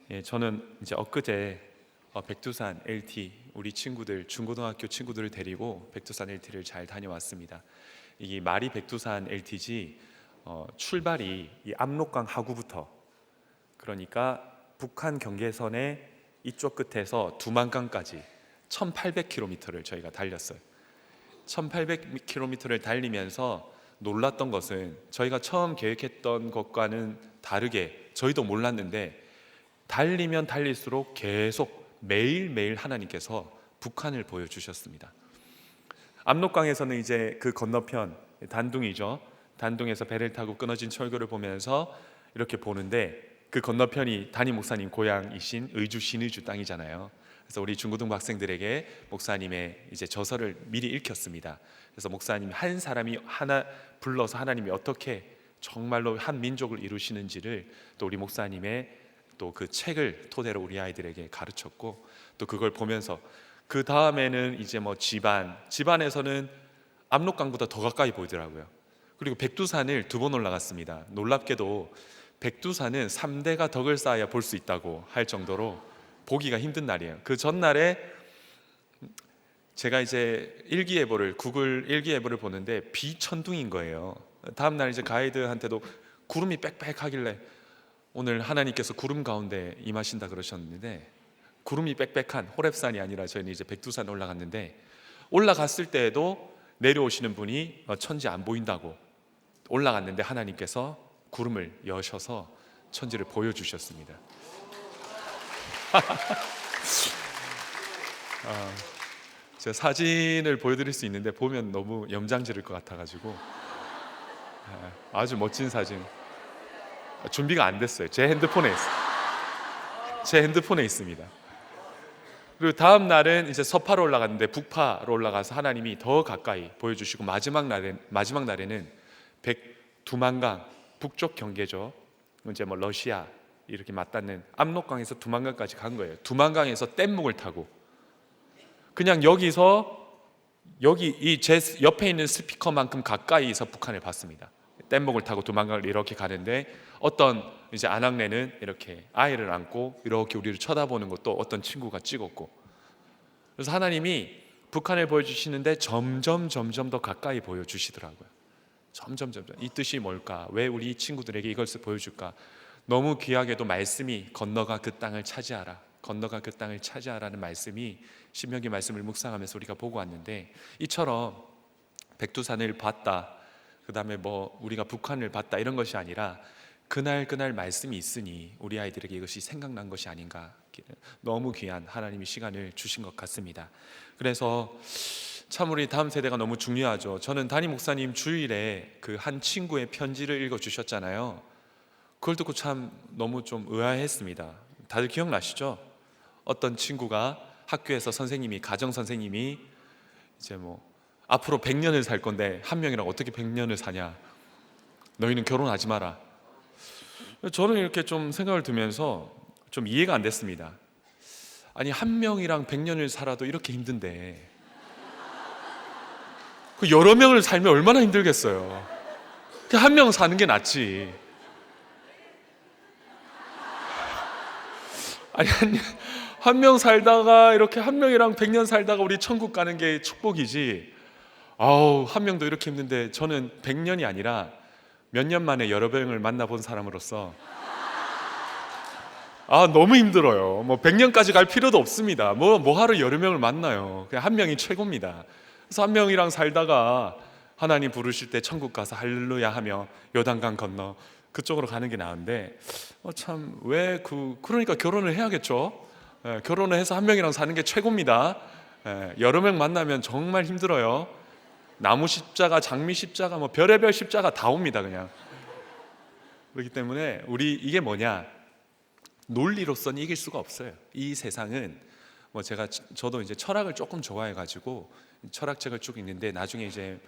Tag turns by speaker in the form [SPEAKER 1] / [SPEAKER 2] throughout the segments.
[SPEAKER 1] 예, 저는 이제 엊그제 백두산 LT 우리 친구들 중고등학교 친구들을 데리고 백두산 LT를 잘 다녀왔습니다. 이 말이 백두산 LT지 출발이 이 압록강 하구부터, 그러니까 북한 경계선의 이쪽 끝에서 두만강까지 1800km를 저희가 달렸어요. 1800km를 달리면서 놀랐던 것은 저희가 처음 계획했던 것과는 다르게, 저희도 몰랐는데 달리면 달릴수록 계속 매일매일 하나님께서 북한을 보여주셨습니다. 압록강에서는 이제 그 건너편 단둥이죠. 단둥에서 배를 타고 끊어진 철교를 보면서 이렇게 보는데, 그 건너편이 담임 목사님 고향이신 의주 신의주 땅이잖아요. 그래서 우리 중고등부 학생들에게 목사님의 이제 저서를 미리 읽혔습니다. 그래서 목사님 한 사람이 하나 불러서 하나님이 어떻게 정말로 한 민족을 이루시는지를 또 우리 목사님의 또 그 책을 토대로 우리 아이들에게 가르쳤고, 또 그걸 보면서 그 다음에는 이제 뭐 집안에서는 압록강보다 더 가까이 보이더라고요. 그리고 백두산을 2번 올라갔습니다. 놀랍게도 백두산은 3대가 덕을 쌓아야 볼 수 있다고 할 정도로 보기가 힘든 날이에요. 그 전날에 제가 이제 구글 일기예보를 보는데 비천둥인 거예요. 다음 날 이제 가이드한테도 구름이 빽빽하길래 오늘 하나님께서 구름 가운데 임하신다 그러셨는데, 구름이 빽빽한 호렙산이 아니라 저희는 이제 백두산 올라갔는데, 올라갔을 때에도 내려오시는 분이 천지 안 보인다고, 올라갔는데 하나님께서 구름을 여셔서 천지를 보여주셨습니다. 제가 사진을 보여드릴 수 있는데 보면 너무 염장지를 것 같아가지고 아주 멋진 사진, 준비가 안 됐어요. 제 핸드폰에 있습니다. 그리고 다음 날은 이제 서파로 올라갔는데 북파로 올라가서 하나님이 더 가까이 보여주시고, 마지막 날에는 두만강 북쪽 경계죠. 이제 뭐 러시아 이렇게 맞닿는 압록강에서 두만강까지 간 거예요. 두만강에서 뗏목을 타고 그냥 여기 이 제 옆에 있는 스피커만큼 가까이서 북한을 봤습니다. 뗏목을 타고 두만강을 이렇게 가는데, 어떤 이제 아낙네는 이렇게 아이를 안고 이렇게 우리를 쳐다보는 것도 어떤 친구가 찍었고, 그래서 하나님이 북한을 보여주시는데 점점 더 가까이 보여주시더라고요. 점점 이 뜻이 뭘까? 왜 우리 친구들에게 이것을 보여줄까? 너무 귀하게도 말씀이 건너가 그 땅을 차지하라는 말씀이 신명기 말씀을 묵상하면서 우리가 보고 왔는데, 이처럼 백두산을 봤다, 그 다음에 뭐 우리가 북한을 봤다, 이런 것이 아니라 그날 말씀이 있으니 우리 아이들에게 이것이 생각난 것이 아닌가. 너무 귀한 하나님이 시간을 주신 것 같습니다. 그래서 참 우리 다음 세대가 너무 중요하죠. 저는 담임 목사님 주일에 그 한 친구의 편지를 읽어주셨잖아요. 그걸 듣고 참 너무 좀 의아했습니다. 다들 기억나시죠? 어떤 친구가 학교에서 가정 선생님이 이제 뭐 앞으로 100년을 살 건데 한 명이랑 어떻게 100년을 사냐, 너희는 결혼하지 마라. 저는 이렇게 좀 생각을 두면서 좀 이해가 안 됐습니다. 아니, 한 명이랑 100년을 살아도 이렇게 힘든데 그 여러 명을 살면 얼마나 힘들겠어요. 한 명 사는 게 낫지. 아니, 한 명 살다가 이렇게 한 명이랑 100년 살다가 우리 천국 가는 게 축복이지. 한 명도 이렇게 힘든데, 저는 100년이 아니라 몇 년 만에 여러 명을 만나본 사람으로서 너무 힘들어요. 뭐 100년까지 갈 필요도 없습니다. 뭐 하러 여러 명을 만나요. 그냥 한 명이 최고입니다. 그래서 한 명이랑 살다가 하나님 부르실 때 천국 가서 할렐루야 하며 요단강 건너 그쪽으로 가는 게 나은데, 그러니까 결혼을 해야겠죠. 결혼을 해서 한 명이랑 사는 게 최고입니다. 여러 명 만나면 정말 힘들어요. 나무 십자가, 장미 십자가, 뭐 별의별 십자가 다 옵니다, 그냥. 그렇기 때문에 이게 뭐냐? 논리로서는 이길 수가 없어요. 이 세상은 저도 이제 철학을 조금 좋아해가지고 철학책을 쭉 읽는데, 나중에 이제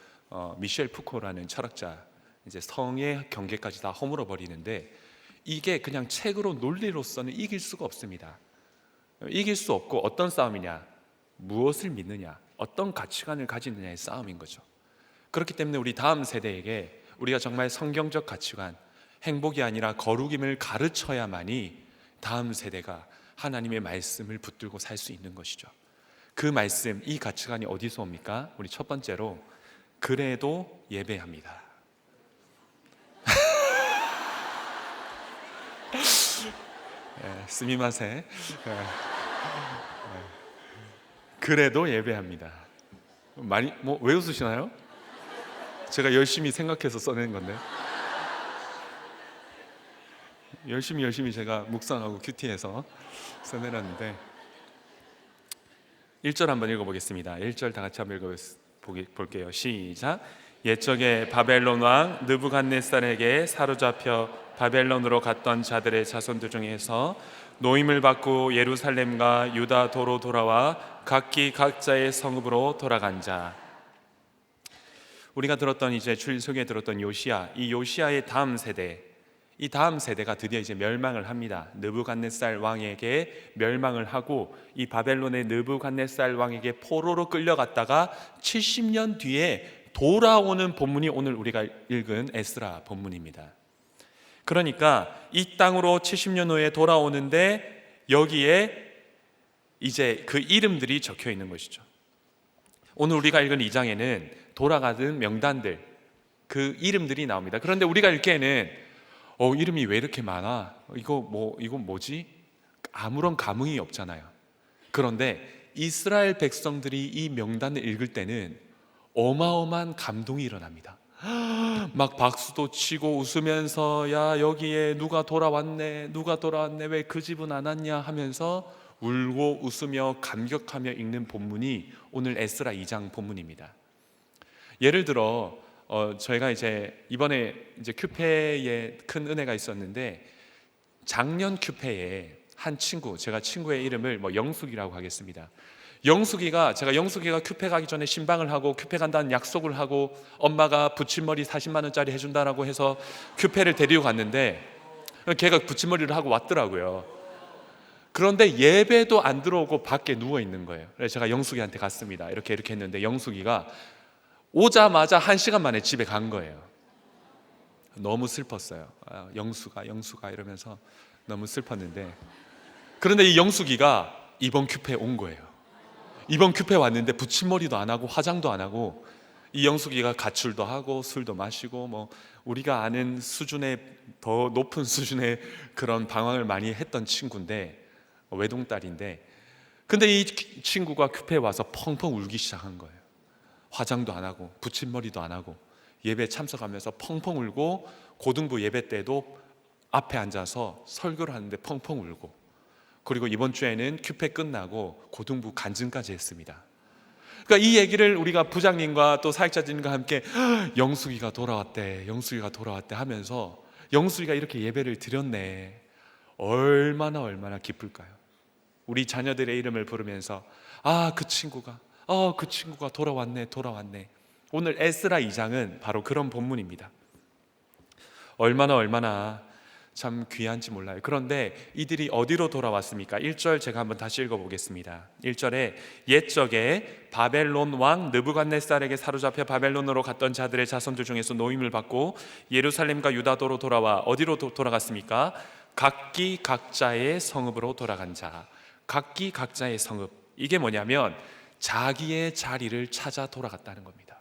[SPEAKER 1] 미셸 푸코라는 철학자, 이제 성의 경계까지 다 허물어 버리는데, 이게 그냥 책으로 논리로서는 이길 수가 없습니다. 이길 수 없고, 어떤 싸움이냐? 무엇을 믿느냐? 어떤 가치관을 가지느냐의 싸움인 거죠. 그렇기 때문에 우리 다음 세대에게 우리가 정말 성경적 가치관, 행복이 아니라 거룩임을 가르쳐야만이 다음 세대가 하나님의 말씀을 붙들고 살 수 있는 것이죠. 그 말씀, 이 가치관이 어디서 옵니까? 우리 첫 번째로 그래도 예배합니다. 스미마세. 그래도 예배합니다. 많이 왜 웃으시나요? 제가 열심히 생각해서 써낸 건데. 열심히 제가 묵상하고 큐티해서 써내놨는데 1절 한번 읽어보겠습니다. 1절 다 같이 한번 읽어볼게요. 시작. 옛적에 바벨론 왕 느부갓네살에게 사로잡혀 바벨론으로 갔던 자들의 자손들 중에서 노임을 받고 예루살렘과 유다 도로 돌아와 각기 각자의 성읍으로 돌아간 자. 우리가 들었던 이제 출석에 들었던 요시야, 이 요시야의 다음 세대, 이 다음 세대가 드디어 이제 멸망을 합니다. 느부갓네살 왕에게 멸망을 하고 이 바벨론의 느부갓네살 왕에게 포로로 끌려갔다가 70년 뒤에 돌아오는 본문이 오늘 우리가 읽은 에스라 본문입니다. 그러니까 이 땅으로 70년 후에 돌아오는데 여기에 이제 그 이름들이 적혀 있는 것이죠. 오늘 우리가 읽은 2장에는 돌아가는 명단들, 그 이름들이 나옵니다. 그런데 우리가 읽기에는 이름이 왜 이렇게 많아? 이건 뭐지? 아무런 감흥이 없잖아요. 그런데 이스라엘 백성들이 이 명단을 읽을 때는 어마어마한 감동이 일어납니다. 막 박수도 치고 웃으면서 야 여기에 누가 돌아왔네 왜 그 집은 안 왔냐 하면서 울고 웃으며 감격하며 읽는 본문이 오늘 에스라 2장 본문입니다. 예를 들어 저희가 이제 이번에 이제 큐페에 큰 은혜가 있었는데 작년 큐페에 한 친구, 제가 친구의 이름을 영숙이라고 하겠습니다. 제가 영숙이가 큐페 가기 전에 신방을 하고 큐페 간다는 약속을 하고 엄마가 붙임머리 40만 원짜리 해준다라고 해서 큐페를 데리고 갔는데 걔가 붙임머리를 하고 왔더라고요. 그런데 예배도 안 들어오고 밖에 누워 있는 거예요. 그래서 제가 영숙이한테 갔습니다. 이렇게 했는데 영숙이가 오자마자 1시간 만에 집에 간 거예요. 너무 슬펐어요. 영숙아 이러면서 너무 슬펐는데, 그런데 이 영숙이가 이번 큐페에 온 거예요. 이번 큐페 왔는데 붙임머리도 안 하고 화장도 안 하고, 이 영숙이가 가출도 하고 술도 마시고 우리가 아는 수준의 더 높은 수준의 그런 방황을 많이 했던 친구인데, 외동딸인데, 근데 이 친구가 큐페에 와서 펑펑 울기 시작한 거예요. 화장도 안 하고 붙임머리도 안 하고 예배 참석하면서 펑펑 울고, 고등부 예배 때도 앞에 앉아서 설교를 하는데 펑펑 울고, 그리고 이번 주에는 큐페 끝나고 고등부 간증까지 했습니다. 그러니까 이 얘기를 우리가 부장님과 또 사역자님과 함께 영숙이가 돌아왔대 하면서, 영숙이가 이렇게 예배를 드렸네, 얼마나 기쁠까요? 우리 자녀들의 이름을 부르면서 그 친구가 돌아왔네. 오늘 에스라 2장은 바로 그런 본문입니다. 얼마나 참 귀한지 몰라요. 그런데 이들이 어디로 돌아왔습니까? 1절 제가 한번 다시 읽어보겠습니다. 1절에 옛적에 바벨론 왕 느부갓네살에게 사로잡혀 바벨론으로 갔던 자들의 자손들 중에서 노임을 받고 예루살렘과 유다도로 돌아와 어디로 돌아갔습니까? 각기 각자의 성읍으로 돌아간 자. 각기 각자의 성읍, 이게 뭐냐면 자기의 자리를 찾아 돌아갔다는 겁니다.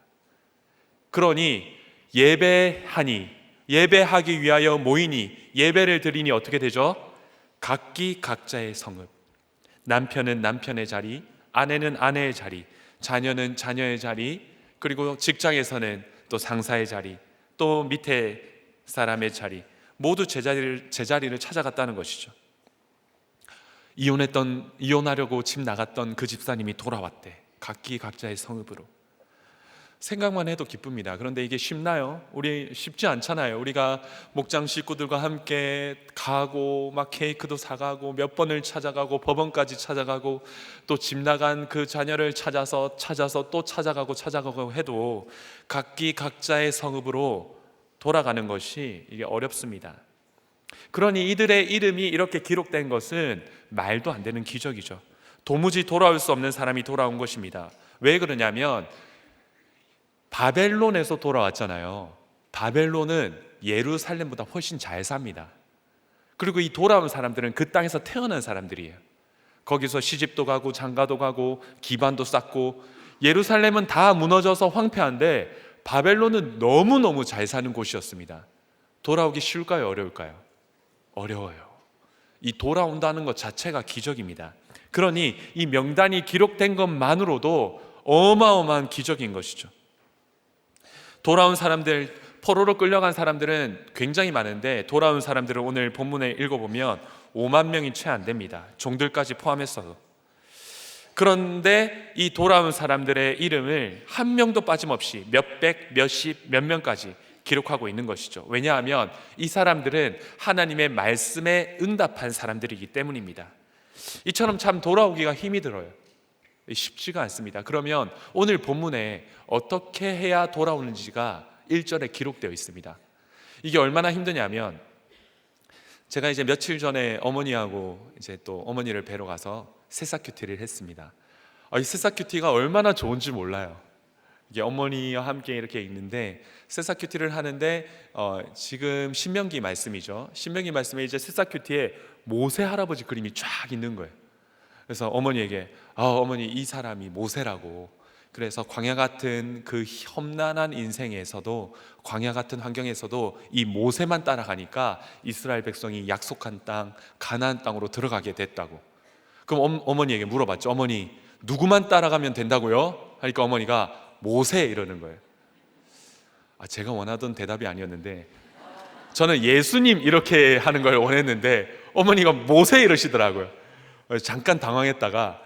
[SPEAKER 1] 그러니 예배하기 위하여 모이니, 예배를 드리니 어떻게 되죠? 각기 각자의 성읍. 남편은 남편의 자리, 아내는 아내의 자리, 자녀는 자녀의 자리, 그리고 직장에서는 또 상사의 자리, 또 밑에 사람의 자리, 모두 제자리를 찾아갔다는 것이죠. 이혼하려고 집 나갔던 그 집사님이 돌아왔대. 각기 각자의 성읍으로. 생각만 해도 기쁩니다. 그런데 이게 쉽나요? 우리 쉽지 않잖아요. 우리가 목장 식구들과 함께 가고 막 케이크도 사가고 몇 번을 찾아가고 법원까지 찾아가고 또 집 나간 그 자녀를 찾아서 또 찾아가고 해도 각기 각자의 성읍으로 돌아가는 것이 이게 어렵습니다. 그러니 이들의 이름이 이렇게 기록된 것은 말도 안 되는 기적이죠. 도무지 돌아올 수 없는 사람이 돌아온 것입니다. 왜 그러냐면 바벨론에서 돌아왔잖아요. 바벨론은 예루살렘보다 훨씬 잘 삽니다. 그리고 이 돌아온 사람들은 그 땅에서 태어난 사람들이에요. 거기서 시집도 가고 장가도 가고 기반도 쌓고, 예루살렘은 다 무너져서 황폐한데 바벨론은 너무너무 잘 사는 곳이었습니다. 돌아오기 쉬울까요? 어려울까요? 어려워요. 이 돌아온다는 것 자체가 기적입니다. 그러니 이 명단이 기록된 것만으로도 어마어마한 기적인 것이죠. 돌아온 사람들, 포로로 끌려간 사람들은 굉장히 많은데, 돌아온 사람들을 오늘 본문에 읽어보면 5만 명이 채 안 됩니다. 종들까지 포함해서. 그런데 이 돌아온 사람들의 이름을 한 명도 빠짐없이 몇백, 몇십, 몇 명까지 기록하고 있는 것이죠. 왜냐하면 이 사람들은 하나님의 말씀에 응답한 사람들이기 때문입니다. 이처럼 참 돌아오기가 힘이 들어요. 쉽지가 않습니다. 그러면 오늘 본문에 어떻게 해야 돌아오는지가 1절에 기록되어 있습니다. 이게 얼마나 힘드냐면, 제가 이제 며칠 전에 어머니하고 이제 또 어머니를 뵈러 가서 새싹 큐티를 했습니다. 이 새싹 큐티가 얼마나 좋은지 몰라요. 이게 어머니와 함께 이렇게 있는데 새싹 큐티를 하는데, 지금 신명기 말씀이죠. 신명기 말씀에 이제 새싹 큐티에 모세 할아버지 그림이 쫙 있는 거예요. 그래서 어머니에게 어머니, 이 사람이 모세라고. 그래서 광야 같은 그 험난한 인생에서도, 광야 같은 환경에서도 이 모세만 따라가니까 이스라엘 백성이 약속한 땅, 가나안 땅으로 들어가게 됐다고. 그럼 어머니에게 물어봤죠. 어머니, 누구만 따라가면 된다고요? 하니까 어머니가 모세 이러는 거예요. 제가 원하던 대답이 아니었는데, 저는 예수님 이렇게 하는 걸 원했는데 어머니가 모세 이러시더라고요. 잠깐 당황했다가,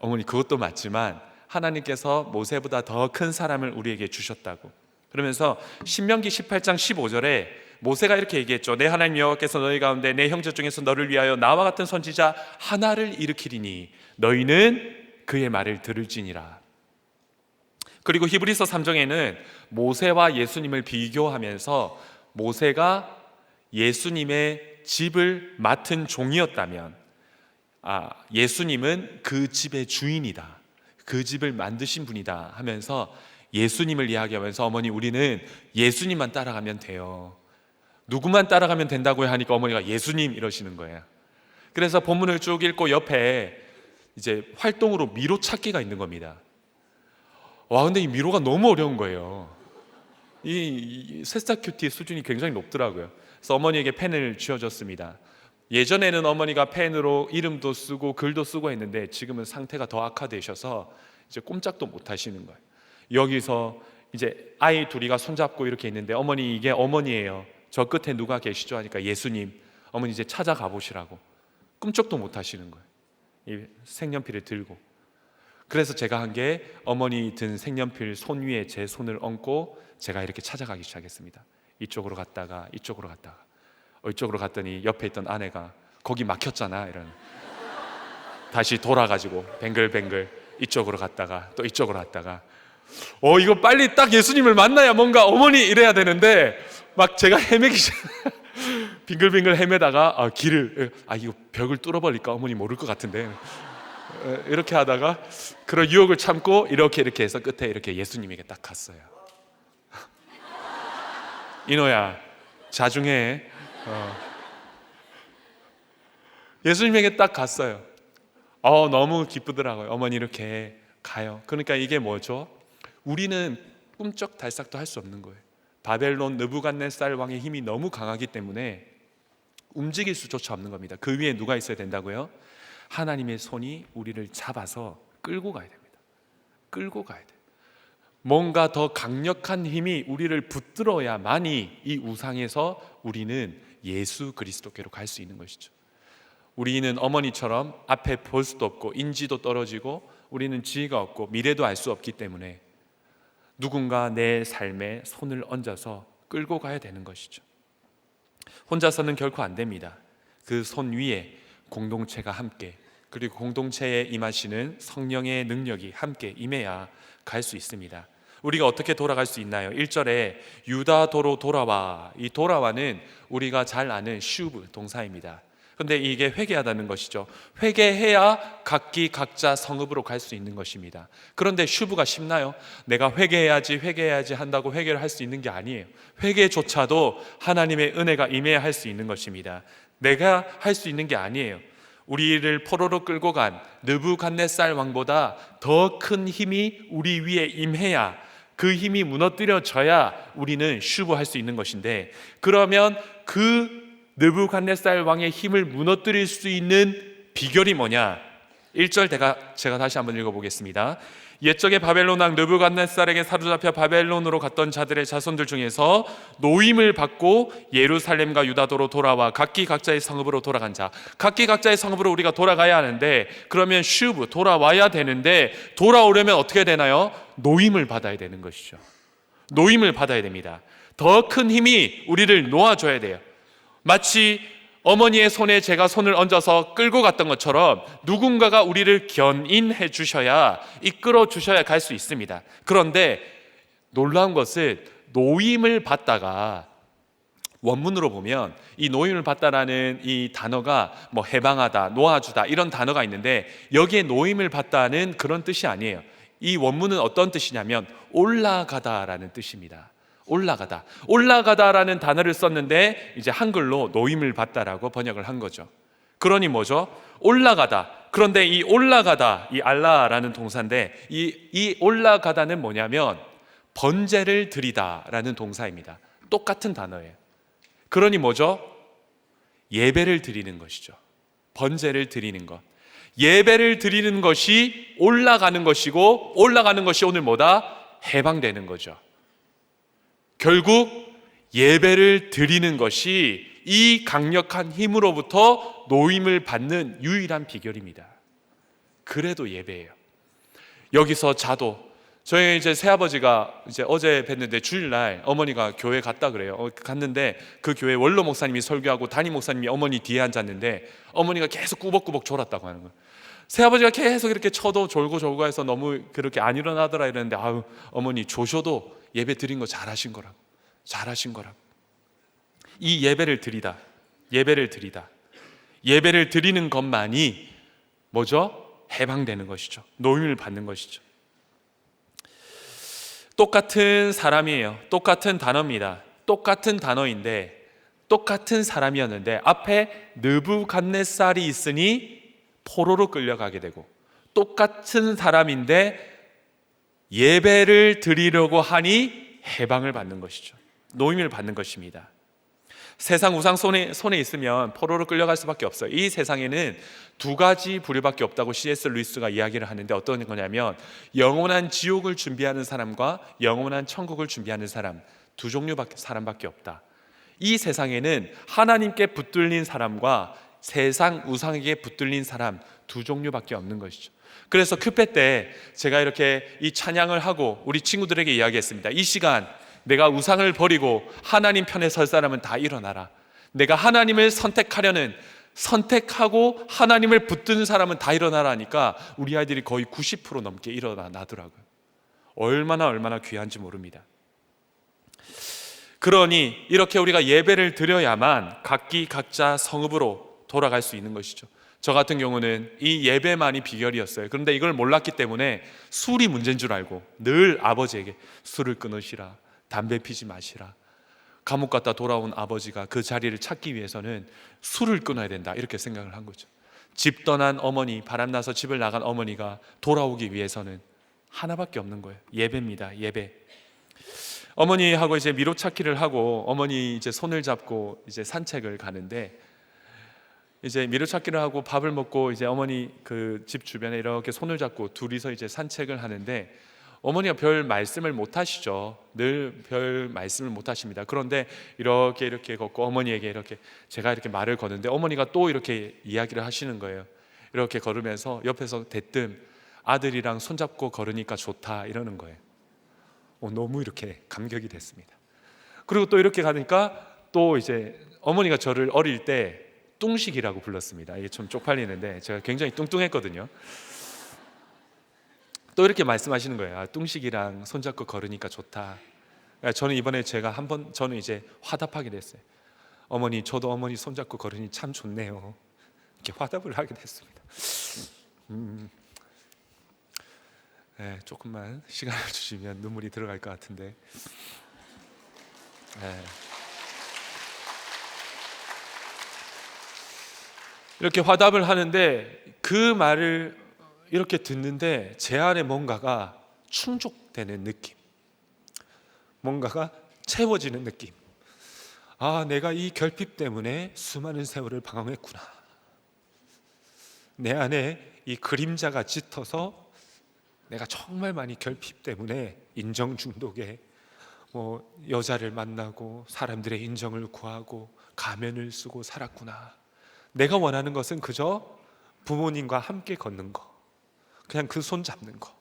[SPEAKER 1] 어머니 그것도 맞지만 하나님께서 모세보다 더 큰 사람을 우리에게 주셨다고. 그러면서 신명기 18장 15절에 모세가 이렇게 얘기했죠. 내 하나님 여호와께서 너희 가운데 내 형제 중에서 너를 위하여 나와 같은 선지자 하나를 일으키리니 너희는 그의 말을 들을지니라. 그리고 히브리서 3장에는 모세와 예수님을 비교하면서, 모세가 예수님의 집을 맡은 종이었다면 예수님은 그 집의 주인이다, 그 집을 만드신 분이다 하면서 예수님을 이야기하면서, 어머니 우리는 예수님만 따라가면 돼요. 누구만 따라가면 된다고 하니까 어머니가 예수님 이러시는 거예요. 그래서 본문을 쭉 읽고 옆에 이제 활동으로 미로 찾기가 있는 겁니다. 근데 이 미로가 너무 어려운 거예요. 이 새싹 큐티 수준이 굉장히 높더라고요. 그래서 어머니에게 펜을 쥐어줬습니다. 예전에는 어머니가 펜으로 이름도 쓰고 글도 쓰고 했는데 지금은 상태가 더 악화되셔서 이제 꼼짝도 못 하시는 거예요. 여기서 이제 아이 둘이가 손잡고 이렇게 있는데, 어머니 이게 어머니예요. 저 끝에 누가 계시죠? 하니까 예수님. 어머니 이제 찾아가 보시라고. 꿈쩍도 못 하시는 거예요. 이 색연필을 들고. 그래서 제가 한 게, 어머니 든 색연필 손 위에 제 손을 얹고 제가 이렇게 찾아가기 시작했습니다. 이쪽으로 갔다가 이쪽으로 갔다가, 이쪽으로 갔더니 옆에 있던 아내가 거기 막혔잖아 이런, 다시 돌아가지고 뱅글뱅글 이쪽으로 갔다가 또 이쪽으로 갔다가, 이거 빨리 딱 예수님을 만나야 뭔가 어머니 이래야 되는데, 막 제가 헤매기 빙글빙글 헤매다가 길을 이거 벽을 뚫어버릴까 어머니 모를 것 같은데, 이렇게 하다가 그런 유혹을 참고 이렇게 해서 끝에 이렇게 예수님에게 딱 갔어요. 이노야 자중해. 예수님에게 딱 갔어요. 너무 기쁘더라고요. 어머니 이렇게 가요. 그러니까 이게 뭐죠? 우리는 꿈쩍달싹도 할 수 없는 거예요. 바벨론 느부갓네살 왕의 힘이 너무 강하기 때문에 움직일 수조차 없는 겁니다. 그 위에 누가 있어야 된다고요? 하나님의 손이 우리를 잡아서 끌고 가야 됩니다. 끌고 가야 돼요. 뭔가 더 강력한 힘이 우리를 붙들어야만이 이 우상에서 우리는 예수 그리스도께로 갈 수 있는 것이죠. 우리는 어머니처럼 앞에 볼 수도 없고 인지도 떨어지고 우리는 지혜가 없고 미래도 알 수 없기 때문에 누군가 내 삶에 손을 얹어서 끌고 가야 되는 것이죠. 혼자서는 결코 안 됩니다. 그 손 위에 공동체가 함께, 그리고 공동체에 임하시는 성령의 능력이 함께 임해야 갈 수 있습니다. 우리가 어떻게 돌아갈 수 있나요? 1절에 유다도로 돌아와. 이 돌아와는 우리가 잘 아는 슈브 동사입니다. 그런데 이게 회개하다는 것이죠. 회개해야 각기 각자 성읍으로 갈 수 있는 것입니다. 그런데 슈브가 쉽나요? 내가 회개해야지 한다고 회개를 할 수 있는 게 아니에요. 회개조차도 하나님의 은혜가 임해야 할 수 있는 것입니다. 내가 할 수 있는 게 아니에요. 우리를 포로로 끌고 간 느부갓네살 왕보다 더 큰 힘이 우리 위에 임해야, 그 힘이 무너뜨려져야 우리는 슈브할 수 있는 것인데, 그러면 그 느부갓네살 왕의 힘을 무너뜨릴 수 있는 비결이 뭐냐? 1절 제가 다시 한번 읽어보겠습니다. 옛적에 바벨론 왕 느부갓네살에게 사로잡혀 바벨론으로 갔던 자들의 자손들 중에서 노임을 받고 예루살렘과 유다도로 돌아와 각기 각자의 성읍으로 돌아간 자, 각기 각자의 성읍으로 우리가 돌아가야 하는데, 그러면 슈브 돌아와야 되는데, 돌아오려면 어떻게 되나요? 노임을 받아야 되는 것이죠. 노임을 받아야 됩니다. 더 큰 힘이 우리를 놓아줘야 돼요. 마치 어머니의 손에 제가 손을 얹어서 끌고 갔던 것처럼 누군가가 우리를 견인해 주셔야, 이끌어 주셔야 갈 수 있습니다. 그런데 놀라운 것은 노임을 받다가, 원문으로 보면 이 노임을 받다라는 이 단어가 뭐 해방하다, 놓아주다 이런 단어가 있는데, 여기에 노임을 받다는 그런 뜻이 아니에요. 이 원문은 어떤 뜻이냐면 올라가다라는 뜻입니다. 올라가다라는 단어를 썼는데 이제 한글로 노임을 받다라고 번역을 한 거죠. 그러니 뭐죠? 올라가다. 그런데 이 올라가다, 이 알라라는 동사인데, 이 올라가다는 뭐냐면 번제를 드리다라는 동사입니다. 똑같은 단어예요. 그러니 뭐죠? 예배를 드리는 것이죠. 번제를 드리는 것. 예배를 드리는 것이 올라가는 것이고, 올라가는 것이 오늘 뭐다? 해방되는 거죠. 결국 예배를 드리는 것이 이 강력한 힘으로부터 노임을 받는 유일한 비결입니다. 그래도 예배예요. 여기서 자도, 저희 이제 새아버지가 이제 어제 뵀는데 주일날 어머니가 교회 갔다 그래요. 갔는데 그 교회 원로 목사님이 설교하고 담임 목사님이 어머니 뒤에 앉았는데, 어머니가 계속 꾸벅꾸벅 졸았다고 하는 거예요. 새아버지가 계속 이렇게 쳐도 졸고 해서 너무 그렇게 안 일어나더라 이랬는데, 아유 어머니 조셔도 예배 드린 거 잘하신 거라고. 이 예배를 드리다 예배를 드리는 것만이 뭐죠? 해방되는 것이죠. 노임을 받는 것이죠. 똑같은 사람이에요. 똑같은 단어입니다. 똑같은 단어인데, 똑같은 사람이었는데 앞에 느부갓네살이 있으니 포로로 끌려가게 되고, 똑같은 사람인데 예배를 드리려고 하니 해방을 받는 것이죠. 노임을 받는 것입니다. 세상 우상 손에 있으면 포로로 끌려갈 수밖에 없어요. 이 세상에는 두 가지 부류밖에 없다고 C.S. 루이스가 이야기를 하는데, 어떤 거냐면 영원한 지옥을 준비하는 사람과 영원한 천국을 준비하는 사람, 두 종류 사람밖에 없다. 이 세상에는 하나님께 붙들린 사람과 세상 우상에게 붙들린 사람, 두 종류밖에 없는 것이죠. 그래서 kü페 때 제가 이렇게 이 찬양을 하고 우리 친구들에게 이야기했습니다. 이 시간 내가 우상을 버리고 하나님 편에 설 사람은 다 일어나라. 내가 하나님을 선택하고 하나님을 붙드는 사람은 다 일어나라 하니까 우리 아이들이 거의 90% 넘게 일어나더라고요. 얼마나 귀한지 모릅니다. 그러니 이렇게 우리가 예배를 드려야만 각기 각자 성읍으로 돌아갈 수 있는 것이죠. 저 같은 경우는 이 예배만이 비결이었어요. 그런데 이걸 몰랐기 때문에 술이 문제인 줄 알고 늘 아버지에게 술을 끊으시라, 담배 피지 마시라. 감옥 갔다 돌아온 아버지가 그 자리를 찾기 위해서는 술을 끊어야 된다, 이렇게 생각을 한 거죠. 집 떠난 어머니, 바람나서 집을 나간 어머니가 돌아오기 위해서는 하나밖에 없는 거예요. 예배입니다. 예배. 어머니하고 이제 미로찾기를 하고 어머니 이제 손을 잡고 이제 산책을 가는데, 이제 미로찾기를 하고 밥을 먹고 이제 어머니 그 집 주변에 이렇게 손을 잡고 둘이서 이제 산책을 하는데, 어머니가 별 말씀을 못 하시죠. 늘 별 말씀을 못 하십니다. 그런데 이렇게 걷고 어머니에게 이렇게 제가 이렇게 말을 거는데, 어머니가 또 이렇게 이야기를 하시는 거예요. 이렇게 걸으면서 옆에서 대뜸 아들이랑 손잡고 걸으니까 좋다 이러는 거예요. 너무 이렇게 감격이 됐습니다. 그리고 또 이렇게 가니까 또 이제 어머니가 저를 어릴 때 뚱식이라고 불렀습니다. 이게 좀 쪽팔리는데 제가 굉장히 뚱뚱했거든요. 또 이렇게 말씀하시는 거예요. 뚱식이랑 손잡고 걸으니까 좋다. 저는 이번에 저는 이제 화답하게 됐어요. 어머니, 저도 어머니 손잡고 걸으니 참 좋네요. 이렇게 화답을 하게 됐습니다. 네, 조금만 시간을 주시면 눈물이 들어갈 것 같은데. 네. 이렇게 화답을 하는데 그 말을 이렇게 듣는데 제 안에 뭔가가 충족되는 느낌, 뭔가가 채워지는 느낌. 아, 내가 이 결핍 때문에 수많은 세월을 방황했구나. 내 안에 이 그림자가 짙어서 내가 정말 많이 결핍 때문에 인정 중독에 여자를 만나고 사람들의 인정을 구하고 가면을 쓰고 살았구나. 내가 원하는 것은 그저 부모님과 함께 걷는 거, 그냥 그 손 잡는 거.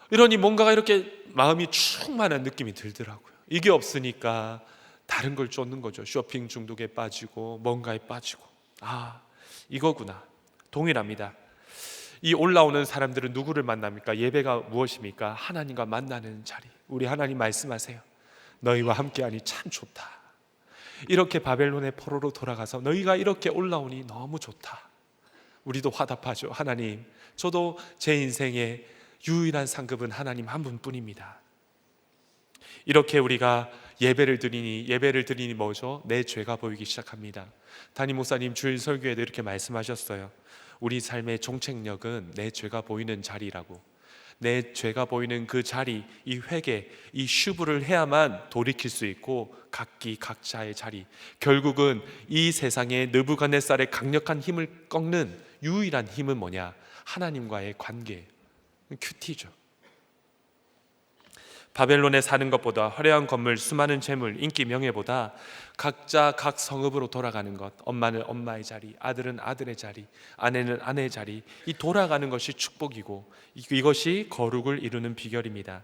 [SPEAKER 1] 이러니 뭔가가 이렇게 마음이 충만한 느낌이 들더라고요. 이게 없으니까 다른 걸 쫓는 거죠. 쇼핑 중독에 빠지고 뭔가에 빠지고. 아, 이거구나. 동일합니다. 이 올라오는 사람들은 누구를 만납니까? 예배가 무엇입니까? 하나님과 만나는 자리. 우리 하나님 말씀하세요. 너희와 함께하니 참 좋다. 이렇게 바벨론의 포로로 돌아가서 너희가 이렇게 올라오니 너무 좋다. 우리도 화답하죠. 하나님, 저도 제 인생의 유일한 상급은 하나님 한 분뿐입니다. 이렇게 우리가 예배를 드리니 뭐죠? 내 죄가 보이기 시작합니다. 담임 목사님 주일 설교에도 이렇게 말씀하셨어요. 우리 삶의 종착역은 내 죄가 보이는 자리라고. 내 죄가 보이는 그 자리, 이 회개, 이 슈브를 해야만 돌이킬 수 있고 각기 각자의 자리. 결국은 이 세상의 느부갓네살의 강력한 힘을 꺾는 유일한 힘은 뭐냐? 하나님과의 관계, 큐티죠. 바벨론에 사는 것보다 화려한 건물, 수많은 재물, 인기, 명예보다 각자 각 성읍으로 돌아가는 것, 엄마는 엄마의 자리, 아들은 아들의 자리, 아내는 아내의 자리, 이 돌아가는 것이 축복이고 이것이 거룩을 이루는 비결입니다.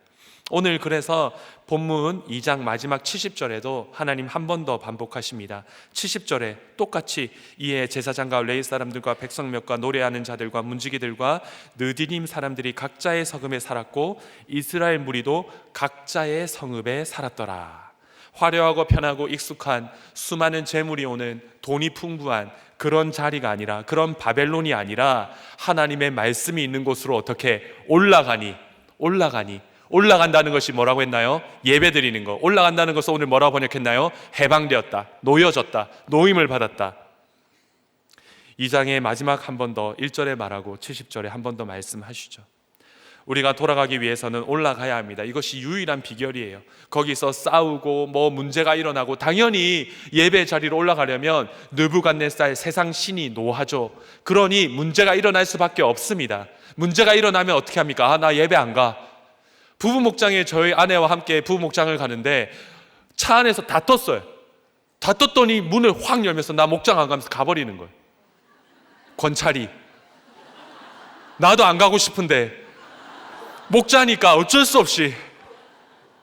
[SPEAKER 1] 오늘 그래서 본문 2장 마지막 70절에도 하나님 한 번 더 반복하십니다. 70절에 똑같이 이에 제사장과 레위 사람들과 백성 몇과 노래하는 자들과 문지기들과 느디님 사람들이 각자의 성읍에 살았고 이스라엘 무리도 각자의 성읍에 살았더라. 화려하고 편하고 익숙한 수많은 재물이 오는 돈이 풍부한 그런 자리가 아니라, 그런 바벨론이 아니라 하나님의 말씀이 있는 곳으로 어떻게 올라간다는 것이 뭐라고 했나요? 예배 드리는 거. 올라간다는 것을 오늘 뭐라고 번역했나요? 해방되었다, 놓여졌다, 노임을 받았다. 2장의 마지막 한 번 더 1절에 말하고 70절에 한 번 더 말씀하시죠. 우리가 돌아가기 위해서는 올라가야 합니다. 이것이 유일한 비결이에요. 거기서 싸우고 문제가 일어나고, 당연히 예배 자리로 올라가려면 느부갓네살 세상 신이 노하죠. 그러니 문제가 일어날 수밖에 없습니다. 문제가 일어나면 어떻게 합니까? 나 예배 안 가. 부부 목장에 저희 아내와 함께 부부 목장을 가는데 차 안에서 다 떴어요. 다 떴더니 문을 확 열면서 나 목장 안 가면서 가버리는 거예요. 권찰이. 나도 안 가고 싶은데 목자니까 어쩔 수 없이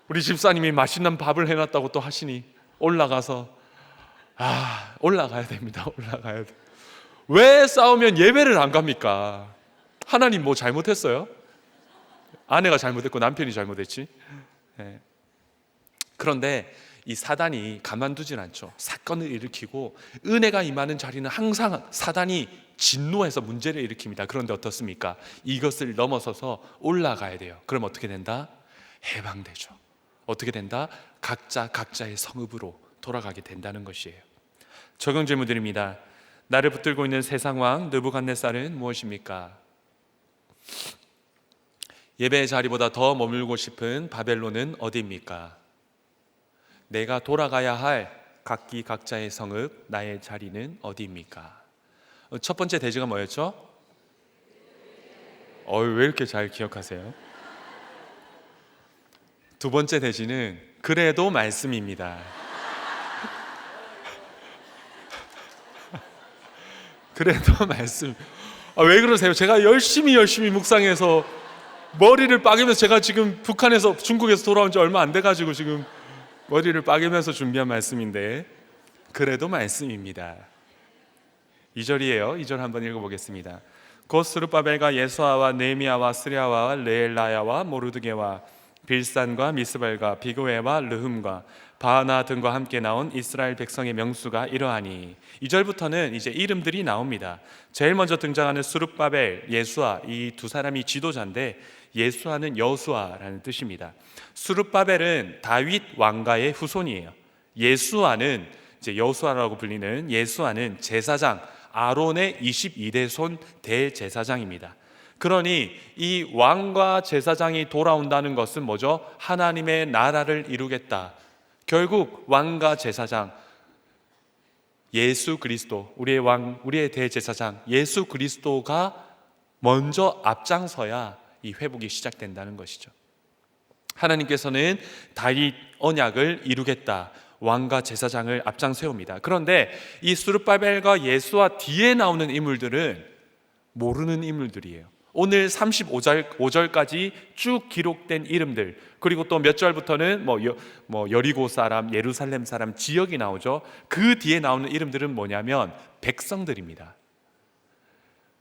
[SPEAKER 1] 우리 집사님이 맛있는 밥을 해놨다고 또 하시니 올라가서 올라가야 됩니다. 올라가야 돼. 왜 싸우면 예배를 안 갑니까? 하나님 뭐 잘못했어요? 아내가 잘못했고 남편이 잘못했지. 네. 그런데 이 사단이 가만두진 않죠. 사건을 일으키고 은혜가 임하는 자리는 항상 사단이 진노해서 문제를 일으킵니다. 그런데 어떻습니까? 이것을 넘어서서 올라가야 돼요. 그럼 어떻게 된다? 해방되죠. 어떻게 된다? 각자의 성읍으로 돌아가게 된다는 것이에요. 적용 질문드립니다. 나를 붙들고 있는 세상왕 느부갓네살은 무엇입니까? 예배의 자리보다 더 머물고 싶은 바벨론은 어디입니까? 내가 돌아가야 할 각기 각자의 성읍, 나의 자리는 어디입니까? 첫 번째 대지가 뭐였죠? 왜 이렇게 잘 기억하세요? 두 번째 대지는 그래도 말씀입니다. 그래도 말씀. 왜 그러세요? 제가 열심히 묵상해서 머리를 빠개면서, 제가 지금 중국에서 돌아온 지 얼마 안 돼가지고 지금 머리를 빠개면서 준비한 말씀인데, 그래도 말씀입니다. 2절이에요. 2절 한번 읽어보겠습니다. 곧 스룹바벨과 예수아와 네미야와 스랴와 레엘라야와 모르드게와 빌산과 미스발과 비그웨와 르흠과 바하나 등과 함께 나온 이스라엘 백성의 명수가 이러하니. 2절부터는 이제 이름들이 나옵니다. 제일 먼저 등장하는 스룹바벨, 예수아, 이 두 사람이 지도자인데 예수아는 여수아라는 뜻입니다. 스룹바벨은 다윗 왕가의 후손이에요. 예수아는 이제 여수아라고 불리는 예수아는 제사장 아론의 22대 손 대제사장입니다. 그러니 이 왕과 제사장이 돌아온다는 것은 뭐죠? 하나님의 나라를 이루겠다. 결국 왕과 제사장, 예수 그리스도, 우리의 왕, 우리의 대제사장 예수 그리스도가 먼저 앞장서야 이 회복이 시작된다는 것이죠. 하나님께서는 다윗 언약을 이루겠다, 왕과 제사장을 앞장 세웁니다. 그런데 이 스룹바벨과 예수와 뒤에 나오는 인물들은 모르는 인물들이에요. 오늘 35절까지 쭉 기록된 이름들, 그리고 또 몇 절부터는 여리고 사람, 예루살렘 사람 지역이 나오죠. 그 뒤에 나오는 이름들은 뭐냐면 백성들입니다.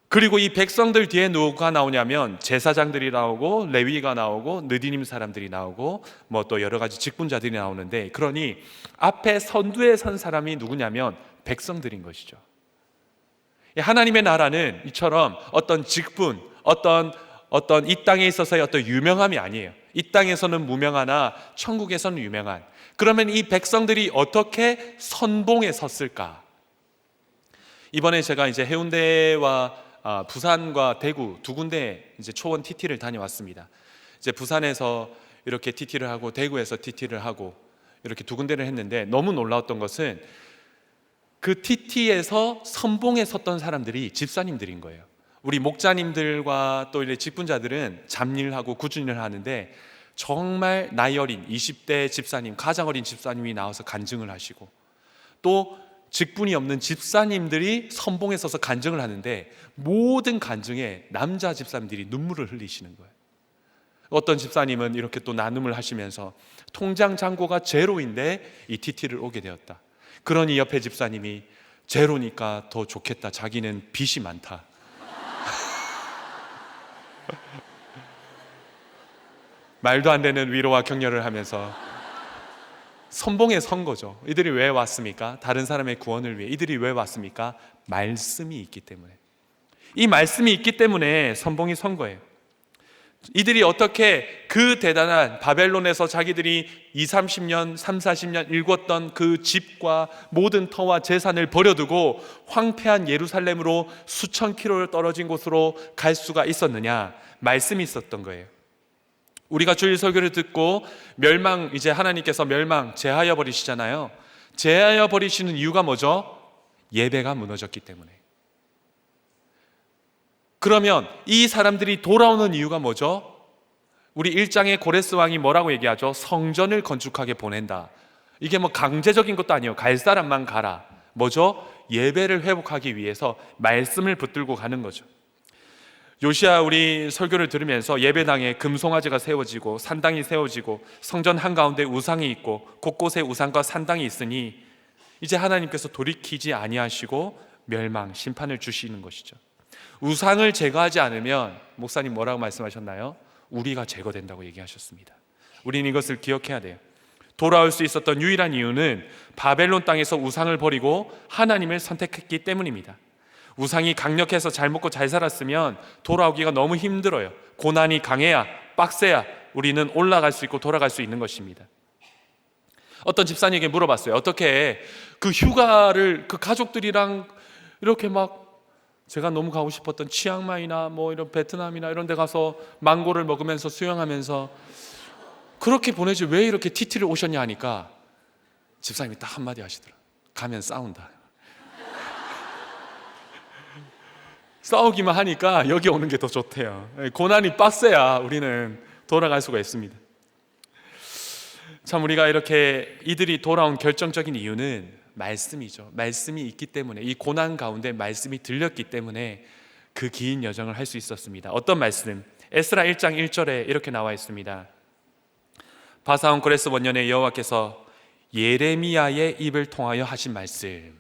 [SPEAKER 1] 그리고 이 백성들 뒤에 누가 나오냐면 제사장들이 나오고 레위가 나오고 느디님 사람들이 나오고 또 여러 가지 직분자들이 나오는데, 그러니 앞에 선두에 선 사람이 누구냐면 백성들인 것이죠. 하나님의 나라는 이처럼 어떤 직분, 어떤 이 땅에 있어서의 어떤 유명함이 아니에요. 이 땅에서는 무명하나 천국에서는 유명한. 그러면 이 백성들이 어떻게 선봉에 섰을까? 이번에 제가 이제 해운대와 부산과 대구 두 군데 이제 초원 TT를 다녀왔습니다. 이제 부산에서 이렇게 TT를 하고 대구에서 TT를 하고 이렇게 두 군데를 했는데, 너무 놀라웠던 것은 그 TT에서 선봉에 섰던 사람들이 집사님들인 거예요. 우리 목자님들과 또 이제 직분자들은 잡일하고 구준일을 하는데, 정말 나이 어린 20대 집사님, 가장 어린 집사님이 나와서 간증을 하시고, 또 직분이 없는 집사님들이 선봉에 서서 간증을 하는데, 모든 간증에 남자 집사님들이 눈물을 흘리시는 거예요. 어떤 집사님은 이렇게 또 나눔을 하시면서 통장 잔고가 제로인데 이 TT를 오게 되었다. 그러니 옆에 집사님이 제로니까 더 좋겠다, 자기는 빚이 많다. 말도 안 되는 위로와 격려를 하면서 선봉에 선 거죠. 이들이 왜 왔습니까? 다른 사람의 구원을 위해. 이들이 왜 왔습니까? 말씀이 있기 때문에. 이 말씀이 있기 때문에 선봉이 선 거예요. 이들이 어떻게 그 대단한 바벨론에서 자기들이 20-30년, 30-40년 일궜던 그 집과 모든 터와 재산을 버려두고 황폐한 예루살렘으로 수천 킬로를 떨어진 곳으로 갈 수가 있었느냐? 말씀이 있었던 거예요. 우리가 주일 설교를 듣고 이제 하나님께서 제하여 버리시잖아요. 제하여 버리시는 이유가 뭐죠? 예배가 무너졌기 때문에. 그러면 이 사람들이 돌아오는 이유가 뭐죠? 우리 1장의 고레스 왕이 뭐라고 얘기하죠? 성전을 건축하게 보낸다. 이게 강제적인 것도 아니에요. 갈 사람만 가라. 뭐죠? 예배를 회복하기 위해서 말씀을 붙들고 가는 거죠. 요시야 우리 설교를 들으면서 예배당에 금송아지가 세워지고 산당이 세워지고 성전 한가운데 우상이 있고 곳곳에 우상과 산당이 있으니 이제 하나님께서 돌이키지 아니하시고 심판을 주시는 것이죠. 우상을 제거하지 않으면, 목사님 뭐라고 말씀하셨나요? 우리가 제거된다고 얘기하셨습니다. 우리는 이것을 기억해야 돼요. 돌아올 수 있었던 유일한 이유는 바벨론 땅에서 우상을 버리고 하나님을 선택했기 때문입니다. 우상이 강력해서 잘 먹고 잘 살았으면 돌아오기가 너무 힘들어요. 고난이 강해야, 빡세야 우리는 올라갈 수 있고 돌아갈 수 있는 것입니다. 어떤 집사님에게 물어봤어요. 어떻게 그 휴가를 그 가족들이랑 이렇게 제가 너무 가고 싶었던 치앙마이나 이런 베트남이나 이런 데 가서 망고를 먹으면서 수영하면서 그렇게 보내지 왜 이렇게 TT를 오셨냐 하니까 집사님이 딱 한마디 하시더라고요. 가면 싸운다. 싸우기만 하니까 여기 오는 게 더 좋대요. 고난이 빡세야 우리는 돌아갈 수가 있습니다. 참 우리가 이렇게 이들이 돌아온 결정적인 이유는 말씀이죠. 말씀이 있기 때문에, 이 고난 가운데 말씀이 들렸기 때문에 그 긴 여정을 할 수 있었습니다. 어떤 말씀? 에스라 1장 1절에 이렇게 나와 있습니다. 바사온 고레스 원년에 여호와께서 예레미야의 입을 통하여 하신 말씀.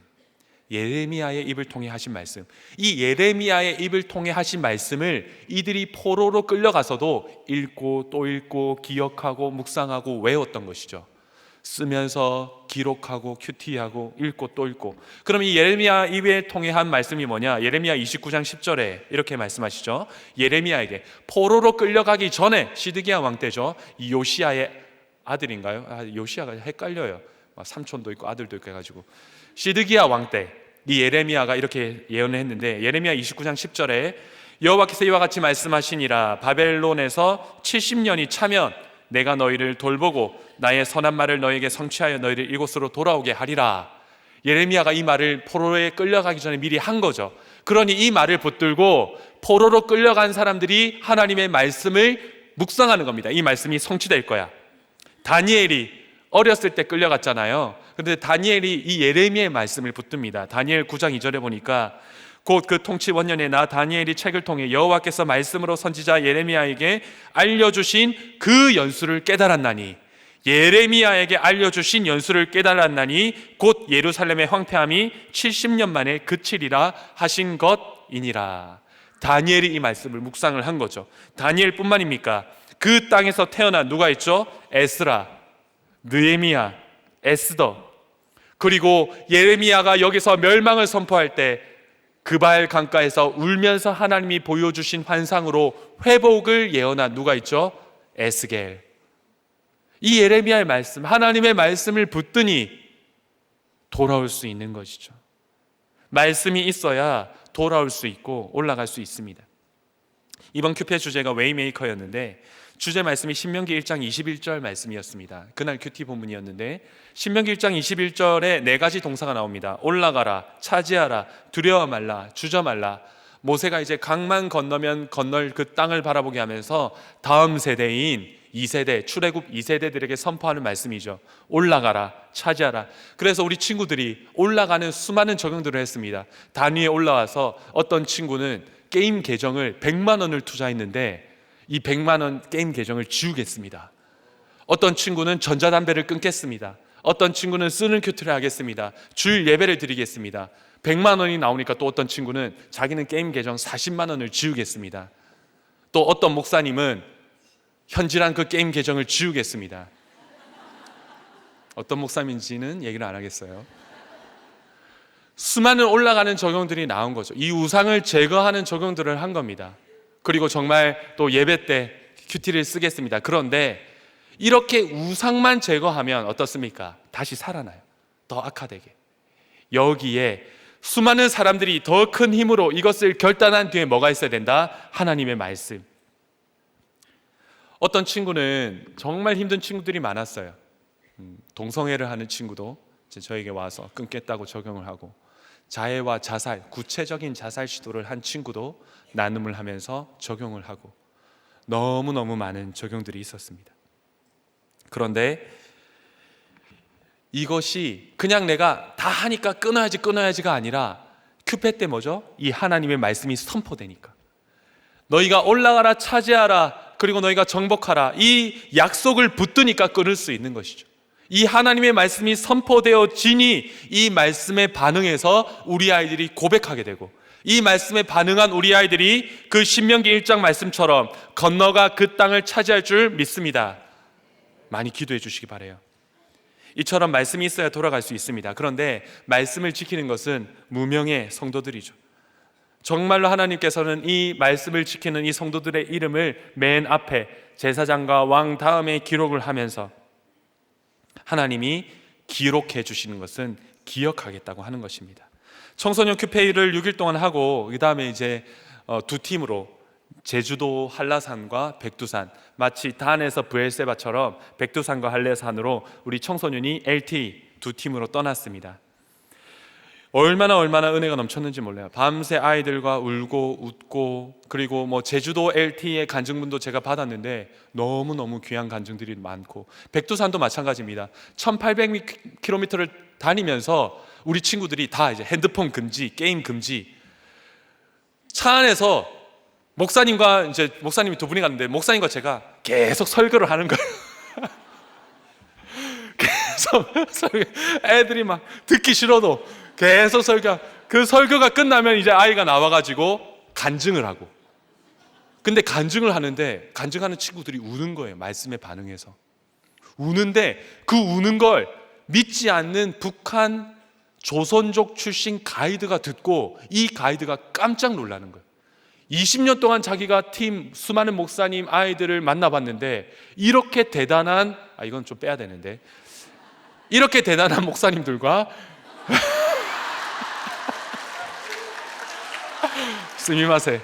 [SPEAKER 1] 예레미야의 입을 통해 하신 말씀. 이 예레미야의 입을 통해 하신 말씀을 이들이 포로로 끌려가서도 읽고 또 읽고 기억하고 묵상하고 외웠던 것이죠. 쓰면서 기록하고 큐티하고 읽고 또 읽고. 그럼 이 예레미야 입에 통해 한 말씀이 뭐냐? 예레미야 29장 10절에 이렇게 말씀하시죠. 예레미야에게 포로로 끌려가기 전에, 시드기야 왕 때죠. 이 요시야의 아들인가요? 요시야가 헷갈려요. 삼촌도 있고 아들도 있고 해가지고 시드기야 왕 때 이 예레미야가 이렇게 예언을 했는데, 예레미야 29장 10절에 여호와께서 이와 같이 말씀하시니라. 바벨론에서 70년이 차면 내가 너희를 돌보고 나의 선한 말을 너희에게 성취하여 너희를 이곳으로 돌아오게 하리라. 예레미야가 이 말을 포로에 끌려가기 전에 미리 한 거죠. 그러니 이 말을 붙들고 포로로 끌려간 사람들이 하나님의 말씀을 묵상하는 겁니다. 이 말씀이 성취될 거야. 다니엘이 어렸을 때 끌려갔잖아요. 그런데 다니엘이 이 예레미야의 말씀을 붙듭니다. 다니엘 9장 2절에 보니까 곧 그 통치 원년에 나 다니엘이 책을 통해 여호와께서 말씀으로 선지자 예레미야에게 알려주신 그 연수를 깨달았나니, 예레미야에게 알려주신 연수를 깨달았나니 곧 예루살렘의 황폐함이 70년 만에 그치리라 하신 것이니라. 다니엘이 이 말씀을 묵상을 한 거죠. 다니엘뿐만입니까? 그 땅에서 태어난 누가 있죠? 에스라, 느헤미야, 에스더, 그리고 예레미야가 여기서 멸망을 선포할 때 그발 강가에서 울면서 하나님이 보여주신 환상으로 회복을 예언한 누가 있죠? 에스겔. 이 예레미야의 말씀, 하나님의 말씀을 붙드니 돌아올 수 있는 것이죠. 말씀이 있어야 돌아올 수 있고 올라갈 수 있습니다. 이번 큐페 주제가 웨이메이커였는데 주제 말씀이 신명기 1장 21절 말씀이었습니다. 그날 큐티 본문이었는데 신명기 1장 21절에 네 가지 동사가 나옵니다. 올라가라, 차지하라, 두려워 말라, 주저 말라. 모세가 이제 강만 건너면 건널 그 땅을 바라보게 하면서 다음 세대인 2세대, 출애굽 2세대들에게 선포하는 말씀이죠. 올라가라, 차지하라. 그래서 우리 친구들이 올라가는 수많은 적용들을 했습니다. 단위에 올라와서 어떤 친구는 게임 계정을 100만 원을 투자했는데 이 100만 원 게임 계정을 지우겠습니다. 어떤 친구는 전자담배를 끊겠습니다. 어떤 친구는 쓰는 큐트를 하겠습니다. 주일 예배를 드리겠습니다. 100만 원이 나오니까 또 어떤 친구는 자기는 게임 계정 40만 원을 지우겠습니다. 또 어떤 목사님은 현질한 그 게임 계정을 지우겠습니다. 어떤 목사님인지는 얘기를 안 하겠어요. 수많은 올라가는 적용들이 나온 거죠. 이 우상을 제거하는 적용들을 한 겁니다. 그리고 정말 또 예배 때 큐티를 쓰겠습니다. 그런데 이렇게 우상만 제거하면 어떻습니까? 다시 살아나요. 더 악화되게. 여기에 수많은 사람들이 더 큰 힘으로 이것을 결단한 뒤에 뭐가 있어야 된다? 하나님의 말씀. 어떤 친구는 정말 힘든 친구들이 많았어요. 동성애를 하는 친구도 저에게 와서 끊겠다고 적용을 하고, 자해와 자살, 구체적인 자살 시도를 한 친구도 나눔을 하면서 적용을 하고, 너무너무 많은 적용들이 있었습니다. 그런데 이것이 그냥 내가 다 하니까 끊어야지가 아니라 큐페 때 뭐죠? 이 하나님의 말씀이 선포되니까, 너희가 올라가라, 차지하라, 그리고 너희가 정복하라, 이 약속을 붙드니까 끊을 수 있는 것이죠. 이 하나님의 말씀이 선포되어지니 이 말씀에 반응해서 우리 아이들이 고백하게 되고, 이 말씀에 반응한 우리 아이들이 그 신명기 1장 말씀처럼 건너가 그 땅을 차지할 줄 믿습니다. 많이 기도해 주시기 바라요. 이처럼 말씀이 있어야 돌아갈 수 있습니다. 그런데 말씀을 지키는 것은 무명의 성도들이죠. 정말로 하나님께서는 이 말씀을 지키는 이 성도들의 이름을 맨 앞에 제사장과 왕 다음에 기록을 하면서 하나님이 기록해 주시는 것은 기억하겠다고 하는 것입니다. 청소년 큐페이를 6일 동안 하고 그 다음에 이제 두 팀으로 제주도 한라산과 백두산, 마치 단에서 브엘세바처럼 백두산과 한라산으로 우리 청소년이 LT 두 팀으로 떠났습니다. 얼마나 은혜가 넘쳤는지 몰라요. 밤새 아이들과 울고 웃고, 그리고 뭐 제주도 LT의 간증문도 제가 받았는데 너무너무 귀한 간증들이 많고, 백두산도 마찬가지입니다. 1800km를 다니면서 우리 친구들이 다 이제 핸드폰 금지, 게임 금지. 차 안에서 목사님과 이제 목사님이 두 분이 갔는데 목사님과 제가 계속 설교를 하는 거예요. 계속 애들이 막 듣기 싫어도 계속 설교. 그 설교가 끝나면 이제 아이가 나와가지고 간증을 하고. 근데 간증을 하는데 간증하는 친구들이 우는 거예요. 말씀에 반응해서 우는데, 그 우는 걸 믿지 않는 북한 조선족 출신 가이드가 듣고 이 가이드가 깜짝 놀라는 거예요. 20년 동안 자기가 팀 수많은 목사님 아이들을 만나봤는데 이렇게 대단한, 이건 좀 빼야 되는데, 이렇게 대단한 목사님들과 스미마세.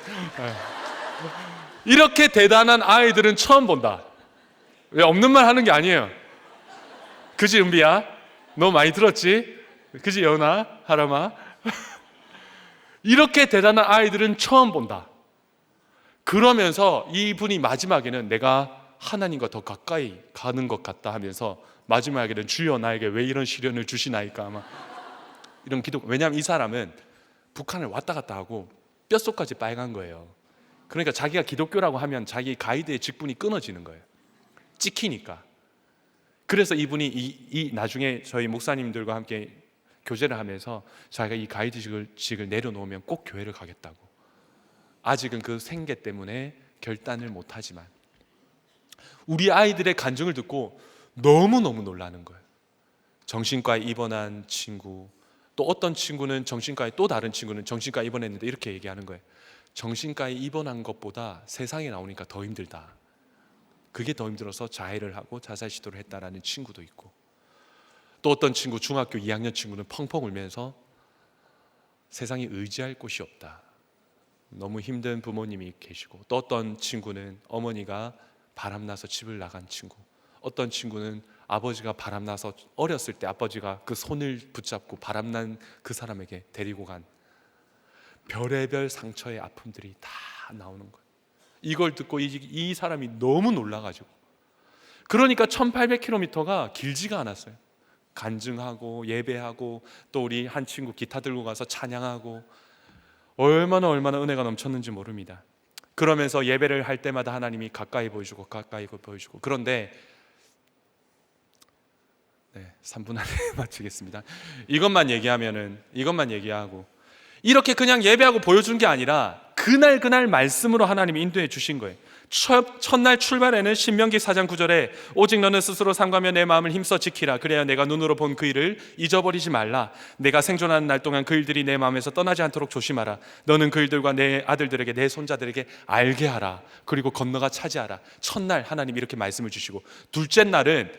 [SPEAKER 1] 이렇게 대단한 아이들은 처음 본다. 왜 없는 말 하는 게 아니에요. 그지 은비야? 너 많이 들었지? 그지 여은아? 하람아? 이렇게 대단한 아이들은 처음 본다. 그러면서 이분이 마지막에는 내가 하나님과 더 가까이 가는 것 같다 하면서 마지막에는 주여 나에게 왜 이런 시련을 주시나이까 아마 이런 기도. 왜냐하면 이 사람은 북한을 왔다 갔다 하고 뼛속까지 빨간 거예요. 그러니까 자기가 기독교라고 하면 자기 가이드의 직분이 끊어지는 거예요. 찍히니까. 그래서 이분이 이 나중에 저희 목사님들과 함께 교제를 하면서 자기가 이 가이드직을 내려놓으면 꼭 교회를 가겠다고. 아직은 그 생계 때문에 결단을 못하지만 우리 아이들의 간증을 듣고 너무너무 놀라는 거예요. 정신과에 입원한 친구, 또 어떤 친구는 정신과에, 또 다른 친구는 정신과에 입원했는데 이렇게 얘기하는 거예요. 정신과에 입원한 것보다 세상에 나오니까 더 힘들다. 그게 더 힘들어서 자해를 하고 자살 시도를 했다라는 친구도 있고, 또 어떤 친구, 중학교 2학년 친구는 펑펑 울면서 세상에 의지할 곳이 없다. 너무 힘든 부모님이 계시고, 또 어떤 친구는 어머니가 바람나서 집을 나간 친구, 어떤 친구는 아버지가 바람나서 어렸을 때 아버지가 그 손을 붙잡고 바람난 그 사람에게 데리고 간 별의별 상처의 아픔들이 다 나오는 거예요. 이걸 듣고 이 사람이 너무 놀라가지고, 그러니까 1800km가 길지가 않았어요. 간증하고 예배하고 또 우리 한 친구 기타 들고 가서 찬양하고 얼마나 은혜가 넘쳤는지 모릅니다. 그러면서 예배를 할 때마다 하나님이 가까이 보여주고 가까이 보여주고. 그런데 3분 안에 마치겠습니다. 이것만 얘기하고 이렇게 그냥 예배하고 보여준 게 아니라 그날 말씀으로 하나님이 인도해 주신 거예요. 첫날 출발에는 신명기 4장 9절에 오직 너는 스스로 삼가며 내 마음을 힘써 지키라. 그래야 내가 눈으로 본 그 일을 잊어버리지 말라. 내가 생존하는 날 동안 그 일들이 내 마음에서 떠나지 않도록 조심하라. 너는 그 일들과 내 아들들에게 내 손자들에게 알게 하라. 그리고 건너가 차지하라. 첫날 하나님 이렇게 말씀을 주시고, 둘째 날은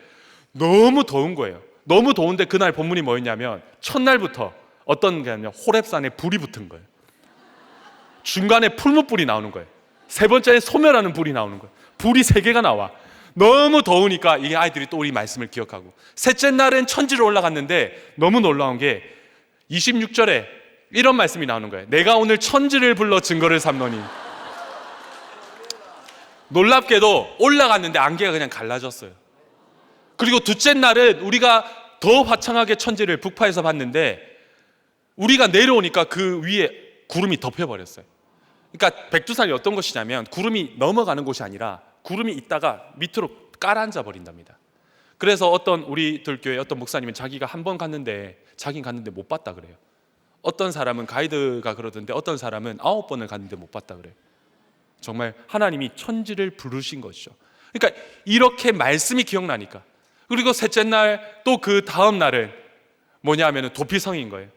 [SPEAKER 1] 너무 더운 거예요. 너무 더운데 그날 본문이 뭐였냐면 첫날부터 어떤 게 아니라 호렙산에 불이 붙은 거예요. 중간에 풀무불이 나오는 거예요. 세 번째에 소멸하는 불이 나오는 거예요. 불이 3개가 나와. 너무 더우니까 이게 아이들이 또 우리 말씀을 기억하고, 셋째 날은 천지로 올라갔는데 너무 놀라운 게 26절에 이런 말씀이 나오는 거예요. 내가 오늘 천지를 불러 증거를 삼노니. 놀랍게도 올라갔는데 안개가 그냥 갈라졌어요. 그리고 둘째 날은 우리가 더 화창하게 천지를 북파에서 봤는데 우리가 내려오니까 그 위에 구름이 덮여버렸어요. 그러니까 백두산이 어떤 것이냐면 구름이 넘어가는 곳이 아니라 구름이 있다가 밑으로 깔아앉아 버린답니다. 그래서 어떤 우리들 교회 어떤 목사님은 자기가 한 번 갔는데 자긴 갔는데 못 봤다 그래요. 어떤 사람은 가이드가 그러던데 어떤 사람은 9번을 갔는데 못 봤다 그래요. 정말 하나님이 천지를 부르신 것이죠. 그러니까 이렇게 말씀이 기억나니까. 그리고 셋째 날 또 그 다음 날은 뭐냐 하면 도피성인 거예요.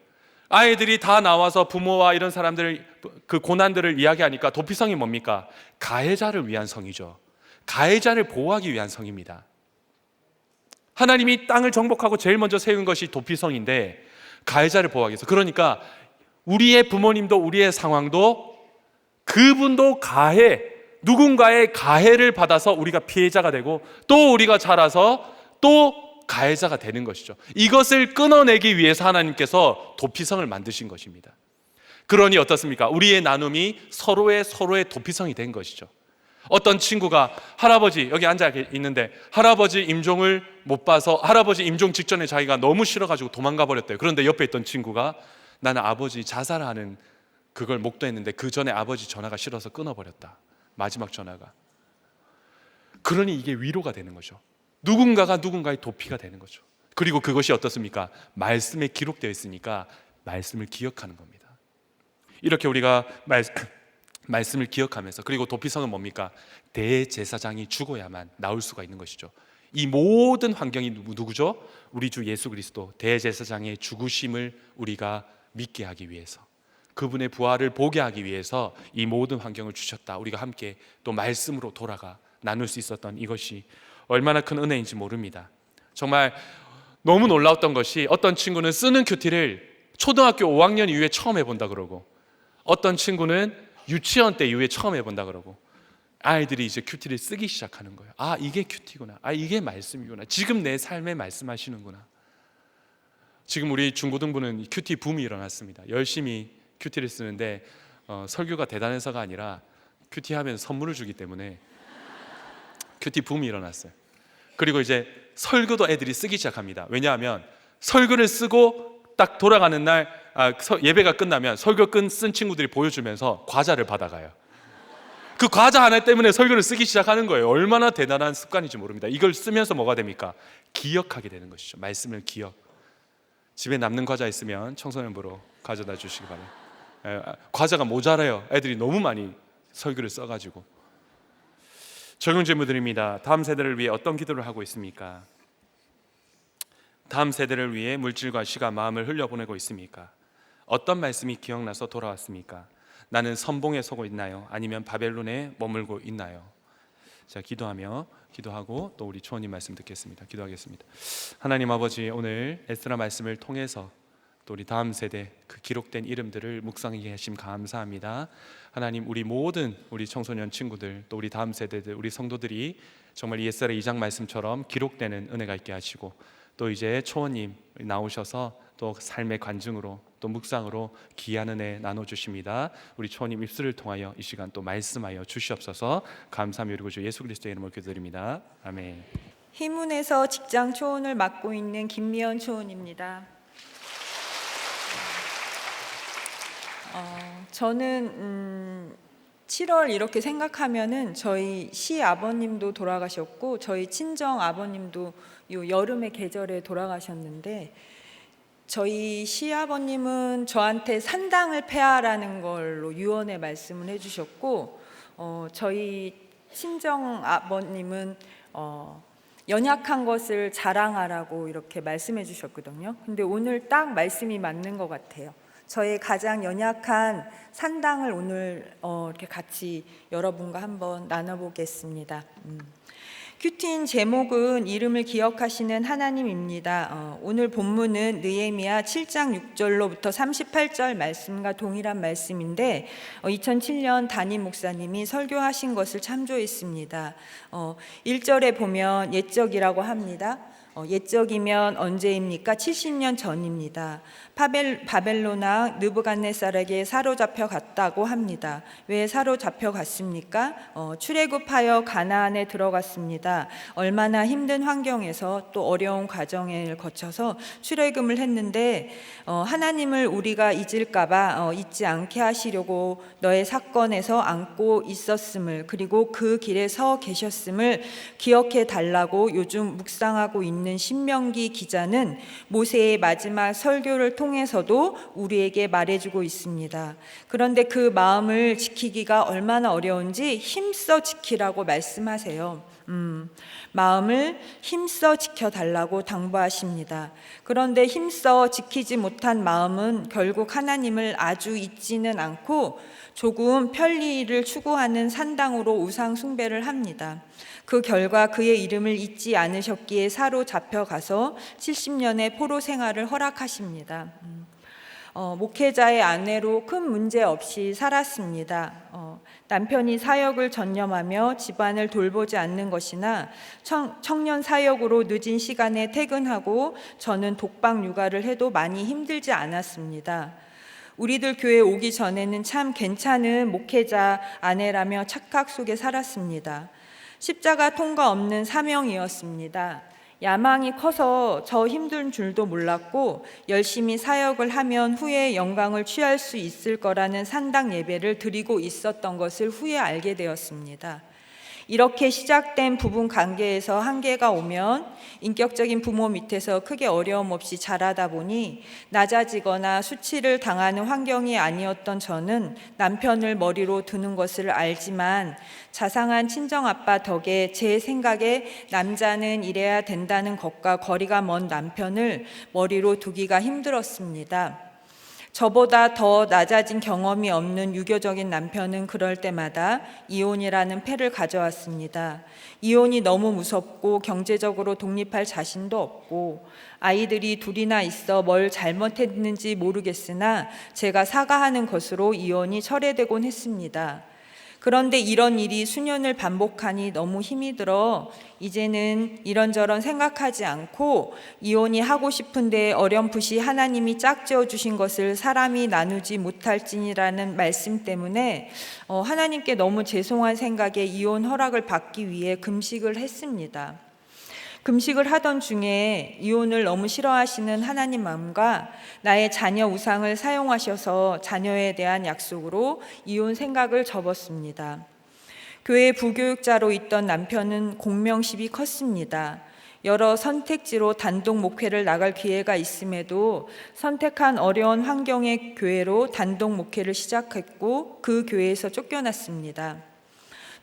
[SPEAKER 1] 아이들이 다 나와서 부모와 이런 사람들 그 고난들을 이야기하니까 도피성이 뭡니까? 가해자를 위한 성이죠. 가해자를 보호하기 위한 성입니다. 하나님이 땅을 정복하고 제일 먼저 세운 것이 도피성인데 가해자를 보호하기 위해서. 그러니까 우리의 부모님도 우리의 상황도 그분도 누군가의 가해를 받아서 우리가 피해자가 되고 또 우리가 자라서 또 가해자가 되는 것이죠. 이것을 끊어내기 위해서 하나님께서 도피성을 만드신 것입니다. 그러니 어떻습니까? 우리의 나눔이 서로의 도피성이 된 것이죠. 어떤 친구가 할아버지 여기 앉아 있는데 할아버지 임종을 못 봐서 할아버지 임종 직전에 자기가 너무 싫어가지고 도망가 버렸대요. 그런데 옆에 있던 친구가 나는 아버지 자살하는 그걸 목도했는데 그 전에 아버지 전화가 싫어서 끊어버렸다. 마지막 전화가. 그러니 이게 위로가 되는 거죠. 누군가가 누군가의 도피가 되는 거죠. 그리고 그것이 어떻습니까? 말씀에 기록되어 있으니까 말씀을 기억하는 겁니다. 이렇게 우리가 말씀을 기억하면서, 그리고 도피성은 뭡니까? 대제사장이 죽어야만 나올 수가 있는 것이죠. 이 모든 환경이 누구죠? 우리 주 예수 그리스도 대제사장의 죽으심을 우리가 믿게 하기 위해서, 그분의 부활을 보게 하기 위해서 이 모든 환경을 주셨다. 우리가 함께 또 말씀으로 돌아가 나눌 수 있었던 이것이 얼마나 큰 은혜인지 모릅니다. 정말 너무 놀라웠던 것이 어떤 친구는 쓰는 큐티를 초등학교 5학년 이후에 처음 해본다 그러고, 어떤 친구는 유치원 때 이후에 처음 해본다 그러고 아이들이 이제 큐티를 쓰기 시작하는 거예요. 아, 이게 큐티구나. 아, 이게 말씀이구나. 지금 내 삶에 말씀하시는구나. 지금 우리 중고등부는 큐티 붐이 일어났습니다. 열심히 큐티를 쓰는데 설교가 대단해서가 아니라 큐티하면 선물을 주기 때문에 큐티 붐이 일어났어요. 그리고 이제 설교도 애들이 쓰기 시작합니다. 왜냐하면 설교를 쓰고 딱 돌아가는 날 예배가 끝나면 설교 쓴 친구들이 보여주면서 과자를 받아가요. 그 과자 하나 때문에 설교를 쓰기 시작하는 거예요. 얼마나 대단한 습관인지 모릅니다. 이걸 쓰면서 뭐가 됩니까? 기억하게 되는 것이죠. 말씀을 기억. 집에 남는 과자 있으면 청소년부로 가져다 주시기 바랍니다. 과자가 모자라요. 애들이 너무 많이 설교를 써가지고. 적용 질문드립니다. 다음 세대를 위해 어떤 기도를 하고 있습니까? 다음 세대를 위해 물질과 시간, 마음을 흘려보내고 있습니까? 어떤 말씀이 기억나서 돌아왔습니까? 나는 선봉에 서고 있나요? 아니면 바벨론에 머물고 있나요? 자, 기도하고 또 우리 초원님 말씀 듣겠습니다. 기도하겠습니다. 하나님 아버지, 오늘 에스라 말씀을 통해서 또 우리 다음 세대 그 기록된 이름들을 묵상하게 하심 감사합니다. 하나님, 우리 모든 우리 청소년 친구들 또 우리 다음 세대들 우리 성도들이 정말 이 에스라 2장 말씀처럼 기록되는 은혜가 있게 하시고 또 이제 초원님 나오셔서 또 삶의 관증으로 또 묵상으로 귀한 은혜 나눠주십니다. 우리 초원님 입술을 통하여 이 시간 또 말씀하여 주시옵소서. 감사하며 우리 구주 예수 그리스도의 이름으로 기도드립니다. 아멘.
[SPEAKER 2] 희문에서 직장 초원을 맡고 있는 김미연 초원입니다. 저는 7월 이렇게 생각하면은 저희 시아버님도 돌아가셨고 저희 친정 아버님도 요 여름의 계절에 돌아가셨는데 저희 시아버님은 저한테 산당을 패하라는 걸로 유언의 말씀을 해주셨고 저희 친정 아버님은 연약한 것을 자랑하라고 이렇게 말씀해 주셨거든요. 근데 오늘 딱 말씀이 맞는 것 같아요. 저의 가장 연약한 산당을 오늘 이렇게 같이 여러분과 한번 나눠보겠습니다. 큐티인 제목은 이름을 기억하시는 하나님입니다. 오늘 본문은 느헤미야 7장 6절로부터 38절 말씀과 동일한 말씀인데 2007년 담임 목사님이 설교하신 것을 참조했습니다. 1절에 보면 옛적이라고 합니다. 옛적이면 언제입니까? 70년 전입니다. 바벨론왕 느부갓네살에게 사로잡혀 갔다고 합니다. 왜 사로잡혀 갔습니까? 출애굽하여 가나안에 들어갔습니다. 얼마나 힘든 환경에서 또 어려운 과정을 거쳐서 출애굽을 했는데 하나님을 우리가 잊을까봐 잊지 않게 하시려고 너의 사건에서 안고 있었음을 그리고 그 길에 서 계셨음을 기억해 달라고 요즘 묵상하고 있는 신명기 기자는 모세의 마지막 설교를 통해서도 우리에게 말해주고 있습니다. 그런데 그 마음을 지키기가 얼마나 어려운지 힘써 지키라고 말씀하세요. 마음을 힘써 지켜달라고 당부하십니다. 그런데 힘써 지키지 못한 마음은 결국 하나님을 아주 잊지는 않고 조금 편리를 추구하는 산당으로 우상 숭배를 합니다. 그 결과 그의 이름을 잊지 않으셨기에 사로잡혀 가서 70년의 포로 생활을 허락하십니다. 목회자의 아내로 큰 문제 없이 살았습니다. 남편이 사역을 전념하며 집안을 돌보지 않는 것이나 청년 사역으로 늦은 시간에 퇴근하고 저는 독박 육아를 해도 많이 힘들지 않았습니다. 우리들 교회 오기 전에는 참 괜찮은 목회자 아내라며 착각 속에 살았습니다. 십자가 통과 없는 사명이었습니다. 야망이 커서 저 힘든 줄도 몰랐고 열심히 사역을 하면 후에 영광을 취할 수 있을 거라는 산당 예배를 드리고 있었던 것을 후에 알게 되었습니다. 이렇게 시작된 부부 관계에서 한계가 오면 인격적인 부모 밑에서 크게 어려움 없이 자라다 보니 낮아지거나 수치를 당하는 환경이 아니었던 저는 남편을 머리로 두는 것을 알지만 자상한 친정아빠 덕에 제 생각에 남자는 이래야 된다는 것과 거리가 먼 남편을 머리로 두기가 힘들었습니다. 저보다 더 낮아진 경험이 없는 유교적인 남편은 그럴 때마다 이혼이라는 패를 가져왔습니다. 이혼이 너무 무섭고 경제적으로 독립할 자신도 없고 아이들이 둘이나 있어 뭘 잘못했는지 모르겠으나 제가 사과하는 것으로 이혼이 철회되곤 했습니다. 그런데 이런 일이 수년을 반복하니 너무 힘이 들어 이제는 이런저런 생각하지 않고 이혼이 하고 싶은데 어렴풋이 하나님이 짝지어 주신 것을 사람이 나누지 못할지니라는 말씀 때문에 하나님께 너무 죄송한 생각에 이혼 허락을 받기 위해 금식을 했습니다. 금식을 하던 중에 이혼을 너무 싫어하시는 하나님 마음과 나의 자녀 우상을 사용하셔서 자녀에 대한 약속으로 이혼 생각을 접었습니다. 교회 부교육자로 있던 남편은 공명십이 컸습니다. 여러 선택지로 단독 목회를 나갈 기회가 있음에도 선택한 어려운 환경의 교회로 단독 목회를 시작했고 그 교회에서 쫓겨났습니다.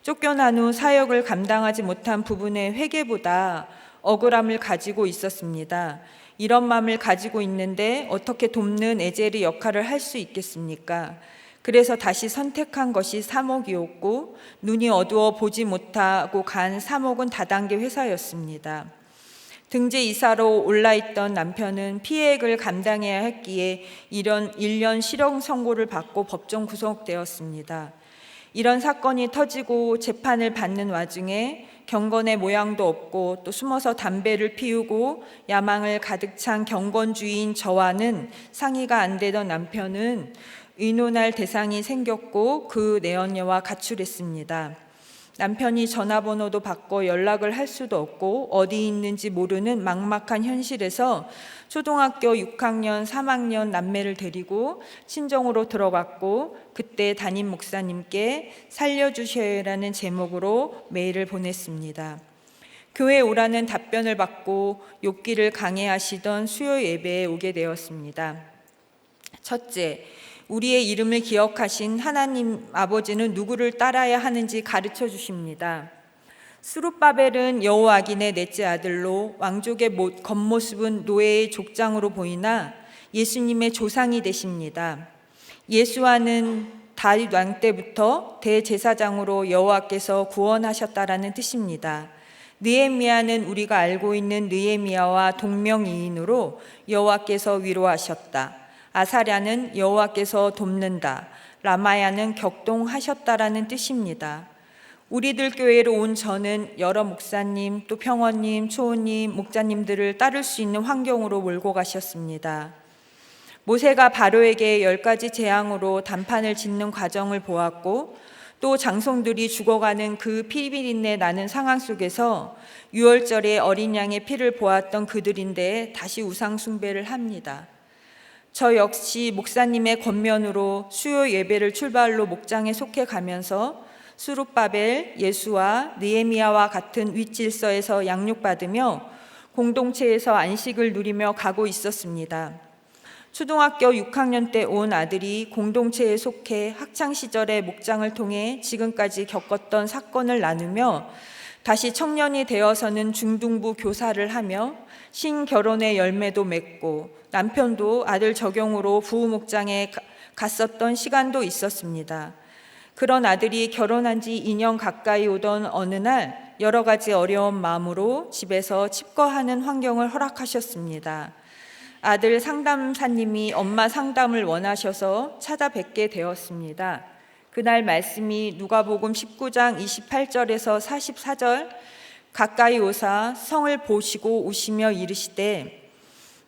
[SPEAKER 2] 쫓겨난 후 사역을 감당하지 못한 부분의 회개보다 억울함을 가지고 있었습니다. 이런 마음을 가지고 있는데 어떻게 돕는 에젤의 역할을 할 수 있겠습니까? 그래서 다시 선택한 것이 사목이었고 눈이 어두워 보지 못하고 간 사목은 다단계 회사였습니다. 등재 이사로 올라있던 남편은 피해액을 감당해야 했기에 1년 실형 선고를 받고 법정 구속되었습니다. 이런 사건이 터지고 재판을 받는 와중에 경건의 모양도 없고 또 숨어서 담배를 피우고 야망을 가득 찬 경건주의인 저와는 상의가 안 되던 남편은 의논할 대상이 생겼고 그 내연녀와 가출했습니다. 남편이 전화번호도 바꿔 연락을 할 수도 없고 어디 있는지 모르는 막막한 현실에서 초등학교 6학년, 3학년 남매를 데리고 친정으로 들어갔고 그때 담임 목사님께 살려주셔요라는 제목으로 메일을 보냈습니다. 교회에 오라는 답변을 받고 욥기를 강해하시던 수요 예배에 오게 되었습니다. 첫째, 우리의 이름을 기억하신 하나님 아버지는 누구를 따라야 하는지 가르쳐 주십니다. 스룹바벨은 여호아긴의 넷째 아들로 왕족의 겉모습은 노예의 족장으로 보이나 예수님의 조상이 되십니다. 예수와는 다윗 왕 때부터 대제사장으로 여호와께서 구원하셨다라는 뜻입니다. 느헤미야는 우리가 알고 있는 느헤미야와 동명이인으로 여호와께서 위로하셨다. 아사랴는 여호와께서 돕는다. 라마야는 격동하셨다라는 뜻입니다. 우리들 교회로 온 저는 여러 목사님, 또 평원님, 초원님, 목자님들을 따를 수 있는 환경으로 몰고 가셨습니다. 모세가 바로에게 10가지 재앙으로 단판을 짓는 과정을 보았고 또 장송들이 죽어가는 그 피비린내 나는 상황 속에서 유월절에 어린 양의 피를 보았던 그들인데 다시 우상 숭배를 합니다. 저 역시 목사님의 권면으로 수요 예배를 출발로 목장에 속해 가면서 스룹바벨, 예수와 느헤미야와 같은 윗질서에서 양육받으며 공동체에서 안식을 누리며 가고 있었습니다. 초등학교 6학년 때 온 아들이 공동체에 속해 학창시절의 목장을 통해 지금까지 겪었던 사건을 나누며 다시 청년이 되어서는 중등부 교사를 하며 신결혼의 열매도 맺고 남편도 아들 적용으로 부목장에 갔었던 시간도 있었습니다. 그런 아들이 결혼한 지 2년 가까이 오던 어느 날 여러 가지 어려운 마음으로 집에서 칩거하는 환경을 허락하셨습니다. 아들 상담사님이 엄마 상담을 원하셔서 찾아뵙게 되었습니다. 그날 말씀이 누가복음 19장 28절에서 44절 가까이 오사 성을 보시고 오시며 이르시되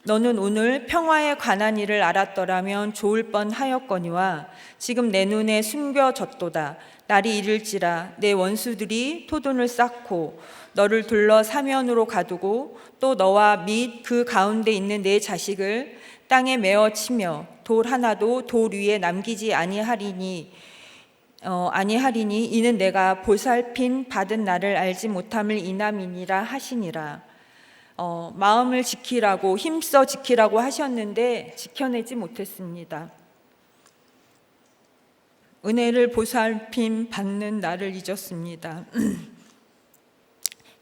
[SPEAKER 2] 너는 오늘 평화에 관한 일을 알았더라면 좋을 뻔하였거니와 지금 내 눈에 숨겨졌도다. 날이 이를지라 내 원수들이 토둔을 쌓고 너를 둘러 사면으로 가두고 또 너와 및 그 가운데 있는 내 자식을 땅에 메어 치며 돌 하나도 돌 위에 남기지 아니하리니 이는 내가 보살핀 받은 나를 알지 못함을 인함이니라 하시니라. 마음을 지키라고 힘써 지키라고 하셨는데 지켜내지 못했습니다. 은혜를 보살핌 받는 나를 잊었습니다.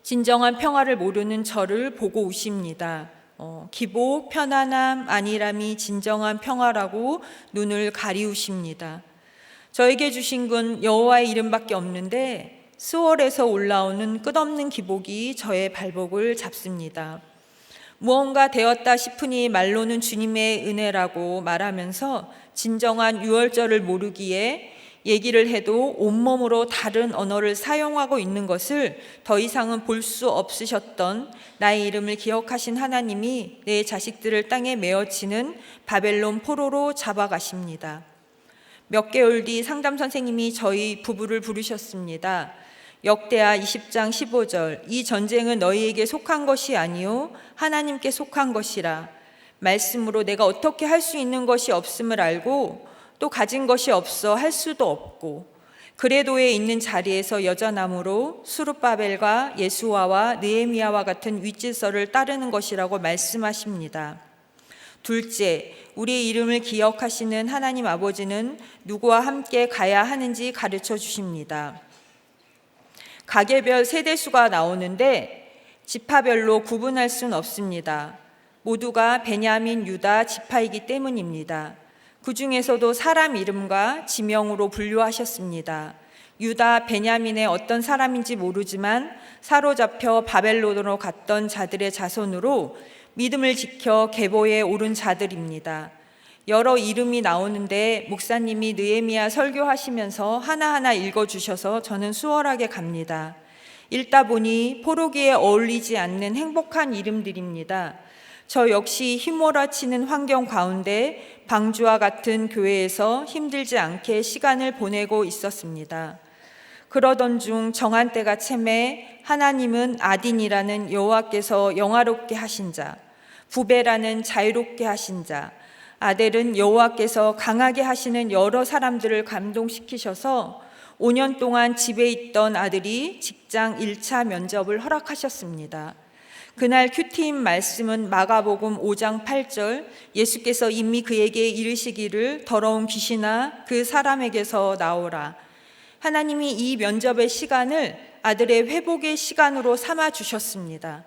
[SPEAKER 2] 진정한 평화를 모르는 저를 보고 우십니다. 기복, 편안함, 안일함이 진정한 평화라고 눈을 가리우십니다. 저에게 주신 건 여호와의 이름밖에 없는데 수월에서 올라오는 끝없는 기복이 저의 발복을 잡습니다. 무언가 되었다 싶으니 말로는 주님의 은혜라고 말하면서 진정한 유월절을 모르기에 얘기를 해도 온몸으로 다른 언어를 사용하고 있는 것을 더 이상은 볼 수 없으셨던 나의 이름을 기억하신 하나님이 내 자식들을 땅에 메어치는 바벨론 포로로 잡아가십니다. 몇 개월 뒤 상담 선생님이 저희 부부를 부르셨습니다. 역대하 20장 15절, 이 전쟁은 너희에게 속한 것이 아니요 하나님께 속한 것이라. 말씀으로 내가 어떻게 할 수 있는 것이 없음을 알고 또 가진 것이 없어 할 수도 없고 그레도에 있는 자리에서 여전함으로 수룹바벨과 예수아와 느헤미야와 같은 윗질서를 따르는 것이라고 말씀하십니다. 둘째, 우리의 이름을 기억하시는 하나님 아버지는 누구와 함께 가야 하는지 가르쳐 주십니다. 가게별 세대수가 나오는데 지파별로 구분할 수는 없습니다. 모두가 베냐민, 유다 지파이기 때문입니다. 그 중에서도 사람 이름과 지명으로 분류하셨습니다. 유다, 베냐민의 어떤 사람인지 모르지만 사로잡혀 바벨론으로 갔던 자들의 자손으로 믿음을 지켜 계보에 오른 자들입니다. 여러 이름이 나오는데 목사님이 느헤미야 설교하시면서 하나하나 읽어주셔서 저는 수월하게 갑니다. 읽다 보니 포로기에 어울리지 않는 행복한 이름들입니다. 저 역시 휘몰아치는 환경 가운데 방주와 같은 교회에서 힘들지 않게 시간을 보내고 있었습니다. 그러던 중 정한 때가 채매 하나님은 아딘이라는 여호와께서 영화롭게 하신 자, 부베라는 자유롭게 하신 자, 아델은 여호와께서 강하게 하시는 여러 사람들을 감동시키셔서 5년 동안 집에 있던 아들이 직장 1차 면접을 허락하셨습니다. 그날 큐티인 말씀은 마가복음 5장 8절, 예수께서 이미 그에게 이르시기를 더러운 귀신아 그 사람에게서 나오라. 하나님이 이 면접의 시간을 아들의 회복의 시간으로 삼아 주셨습니다.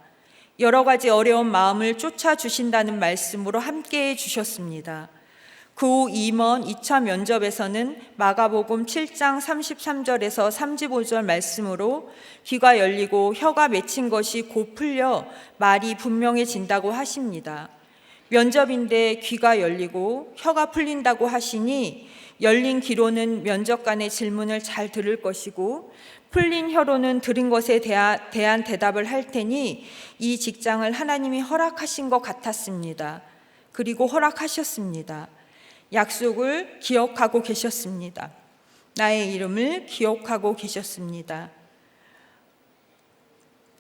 [SPEAKER 2] 여러 가지 어려운 마음을 쫓아 주신다는 말씀으로 함께해 주셨습니다. 그 후 임원 2차 면접에서는 마가복음 7장 33절에서 35절 말씀으로 귀가 열리고 혀가 맺힌 것이 곧 풀려 말이 분명해진다고 하십니다. 면접인데 귀가 열리고 혀가 풀린다고 하시니 열린 귀로는 면접관의 질문을 잘 들을 것이고 풀린 혀로는 들은 것에 대한 대답을 할 테니 이 직장을 하나님이 허락하신 것 같았습니다. 그리고 허락하셨습니다. 약속을 기억하고 계셨습니다. 나의 이름을 기억하고 계셨습니다.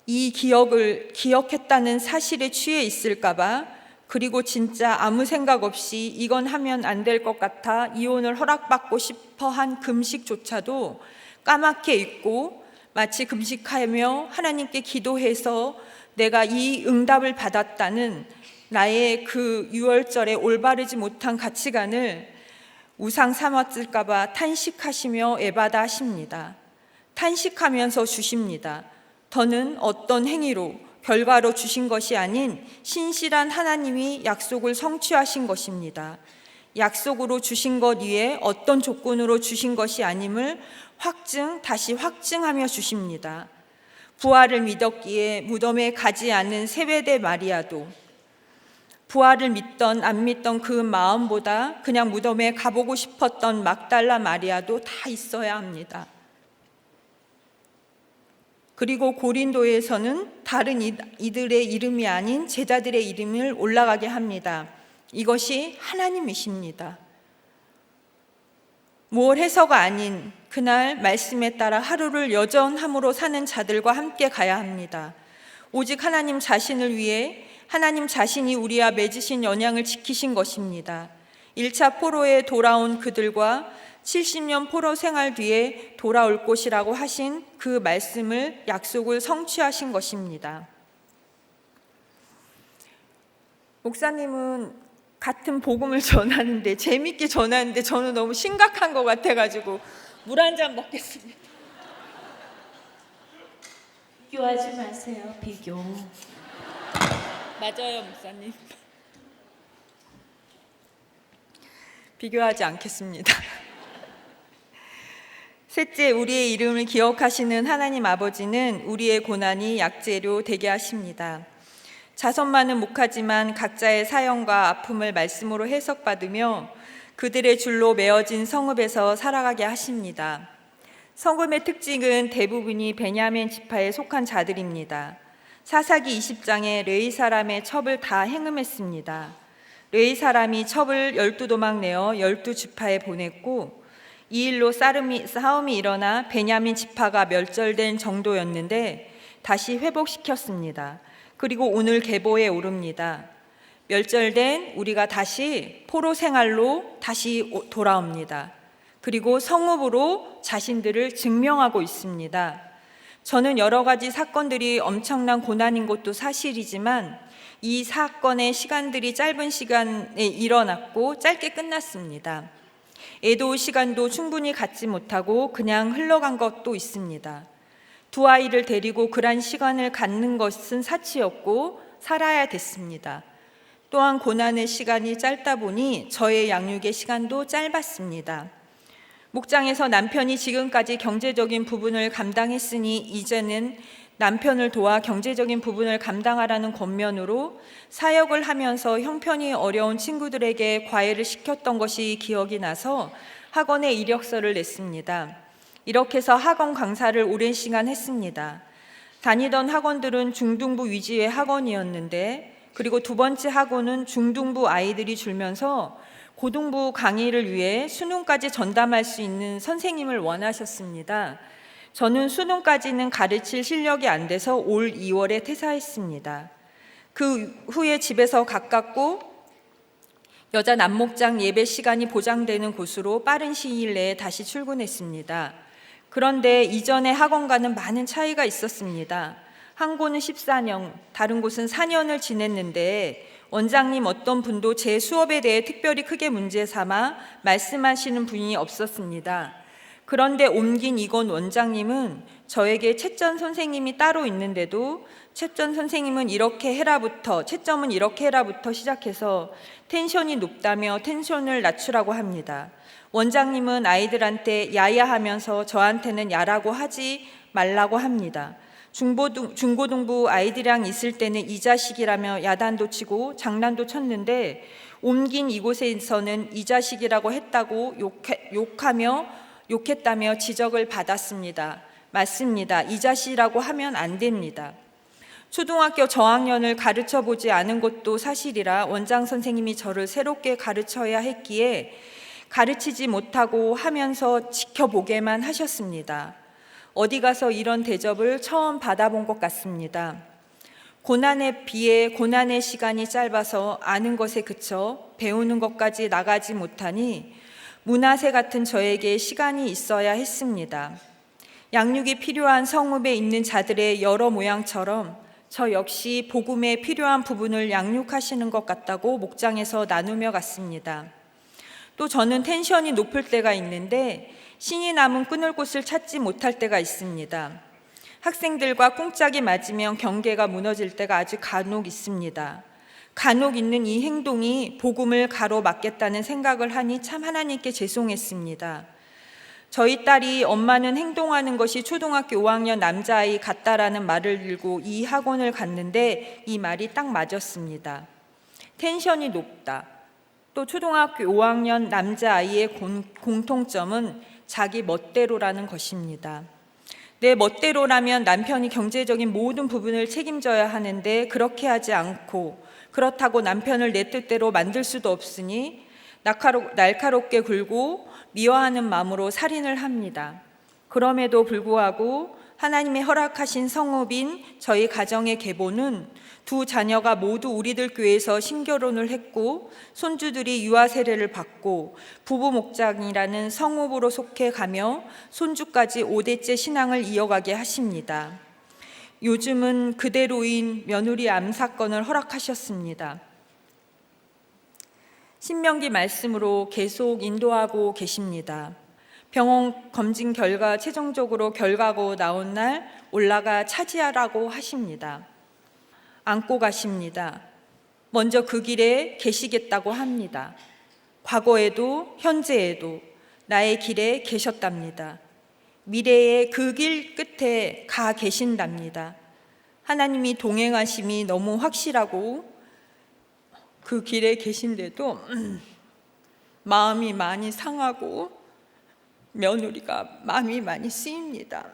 [SPEAKER 2] 이 기억을 기억했다는 사실에 취해 있을까봐 그리고 진짜 아무 생각 없이 이건 하면 안 될 것 같아 이혼을 허락받고 싶어 한 금식조차도 까맣게 잊고 마치 금식하며 하나님께 기도해서 내가 이 응답을 받았다는 나의 그 유월절에 올바르지 못한 가치관을 우상 삼았을까봐 탄식하시며 애받아 하십니다. 탄식하면서 주십니다. 더는 어떤 행위로 결과로 주신 것이 아닌 신실한 하나님이 약속을 성취하신 것입니다. 약속으로 주신 것 위에 어떤 조건으로 주신 것이 아님을 다시 확증하며 주십니다. 부활을 믿었기에 무덤에 가지 않은 세베대 마리아도 부활을 믿던 안 믿던 그 마음보다 그냥 무덤에 가보고 싶었던 막달라 마리아도 다 있어야 합니다. 그리고 고린도에서는 다른 이들의 이름이 아닌 제자들의 이름을 올라가게 합니다. 이것이 하나님이십니다. 뭘 해서가 아닌 그날 말씀에 따라 하루를 여전함으로 사는 자들과 함께 가야 합니다. 오직 하나님 자신을 위해 하나님 자신이 우리와 맺으신 언약을 지키신 것입니다. 1차 포로에 돌아온 그들과 70년 포로 생활 뒤에 돌아올 것이라고 하신 그 말씀을 약속을 성취하신 것입니다. 목사님은 같은 복음을 전하는데 재밌게 전하는데 저는 너무 심각한 것 같아가지고 물 한 잔 먹겠습니다.
[SPEAKER 3] 비교하지 마세요. 비교.
[SPEAKER 2] 맞아요, 목사님. 비교하지 않겠습니다. 셋째, 우리의 이름을 기억하시는 하나님 아버지는 우리의 고난이 약재료 되게 하십니다. 자손만은 목하지만 각자의 사연과 아픔을 말씀으로 해석받으며 그들의 줄로 메어진 성읍에서 살아가게 하십니다. 성읍의 특징은 대부분이 베냐민 지파에 속한 자들입니다. 사사기 20장에 레위 사람의 첩을 다 행음했습니다. 레위 사람이 첩을 12도막 내어 12지파에 보냈고 이 일로 싸움이 일어나 베냐민 지파가 멸절된 정도였는데 다시 회복시켰습니다. 그리고 오늘 계보에 오릅니다. 멸절된 우리가 다시 포로 생활로 다시 돌아옵니다. 그리고 성읍으로 자신들을 증명하고 있습니다. 저는 여러 가지 사건들이 엄청난 고난인 것도 사실이지만 이 사건의 시간들이 짧은 시간에 일어났고 짧게 끝났습니다. 애도의 시간도 충분히 갖지 못하고 그냥 흘러간 것도 있습니다. 두 아이를 데리고 그런 시간을 갖는 것은 사치였고 살아야 됐습니다. 또한 고난의 시간이 짧다 보니 저의 양육의 시간도 짧았습니다. 목장에서 남편이 지금까지 경제적인 부분을 감당했으니 이제는 남편을 도와 경제적인 부분을 감당하라는 권면으로 사역을 하면서 형편이 어려운 친구들에게 과외를 시켰던 것이 기억이 나서 학원에 이력서를 냈습니다. 이렇게 해서 학원 강사를 오랜 시간 했습니다. 다니던 학원들은 중등부 위주의 학원이었는데 그리고 두 번째 학원은 중등부 아이들이 줄면서 고등부 강의를 위해 수능까지 전담할 수 있는 선생님을 원하셨습니다. 저는 수능까지는 가르칠 실력이 안 돼서 올 2월에 퇴사했습니다. 그 후에 집에서 가깝고 여자 남목장 예배 시간이 보장되는 곳으로 빠른 시일 내에 다시 출근했습니다. 그런데 이전의 학원과는 많은 차이가 있었습니다. 한 곳은 14년, 다른 곳은 4년을 지냈는데 원장님 어떤 분도 제 수업에 대해 특별히 크게 문제 삼아 말씀하시는 분이 없었습니다. 그런데 옮긴 이건 원장님은 저에게 채점 선생님이 따로 있는데도 채점 선생님은 이렇게 해라부터 채점은 이렇게 해라부터 시작해서 텐션이 높다며 텐션을 낮추라고 합니다. 원장님은 아이들한테 야야 하면서 저한테는 야라고 하지 말라고 합니다. 중고등부 아이들이랑 있을 때는 이 자식이라며 야단도 치고 장난도 쳤는데 옮긴 이곳에서는 이 자식이라고 했다고 욕했다며 지적을 받았습니다. 맞습니다. 이 자식이라고 하면 안 됩니다. 초등학교 저학년을 가르쳐 보지 않은 것도 사실이라 원장 선생님이 저를 새롭게 가르쳐야 했기에 가르치지 못하고 하면서 지켜보게만 하셨습니다. 어디 가서 이런 대접을 처음 받아본 것 같습니다. 고난에 비해 고난의 시간이 짧아서 아는 것에 그쳐 배우는 것까지 나가지 못하니 문화세 같은 저에게 시간이 있어야 했습니다. 양육이 필요한 성읍에 있는 자들의 여러 모양처럼 저 역시 복음에 필요한 부분을 양육하시는 것 같다고 목장에서 나누며 갔습니다. 또 저는 텐션이 높을 때가 있는데 신이 남은 끊을 곳을 찾지 못할 때가 있습니다. 학생들과 꿍짝이 맞으면 경계가 무너질 때가 아주 간혹 있습니다. 간혹 있는 이 행동이 복음을 가로막겠다는 생각을 하니 참 하나님께 죄송했습니다. 저희 딸이 엄마는 행동하는 것이 초등학교 5학년 남자아이 같다라는 말을 들고 이 학원을 갔는데 이 말이 딱 맞았습니다. 텐션이 높다. 또 초등학교 5학년 남자아이의 공통점은 자기 멋대로라는 것입니다. 내 멋대로라면 남편이 경제적인 모든 부분을 책임져야 하는데 그렇게 하지 않고 그렇다고 남편을 내 뜻대로 만들 수도 없으니 날카롭게 굴고 미워하는 마음으로 살인을 합니다. 그럼에도 불구하고 하나님의 허락하신 성읍인 저희 가정의 계보는 두 자녀가 모두 우리들 교회에서 신결혼을 했고 손주들이 유아 세례를 받고 부부 목장이라는 성읍으로 속해 가며 손주까지 5대째 신앙을 이어가게 하십니다. 요즘은 그대로인 며느리 암 사건을 허락하셨습니다. 신명기 말씀으로 계속 인도하고 계십니다. 병원 검진 결과 최종적으로 결과가 나온 날 올라가 차지하라고 하십니다. 안고 가십니다. 먼저 그 길에 계시겠다고 합니다. 과거에도 현재에도 나의 길에 계셨답니다. 미래의 그 길 끝에 가 계신답니다. 하나님이 동행하심이 너무 확실하고 그 길에 계신데도 마음이 많이 상하고 며느리가 마음이 많이 쓰입니다.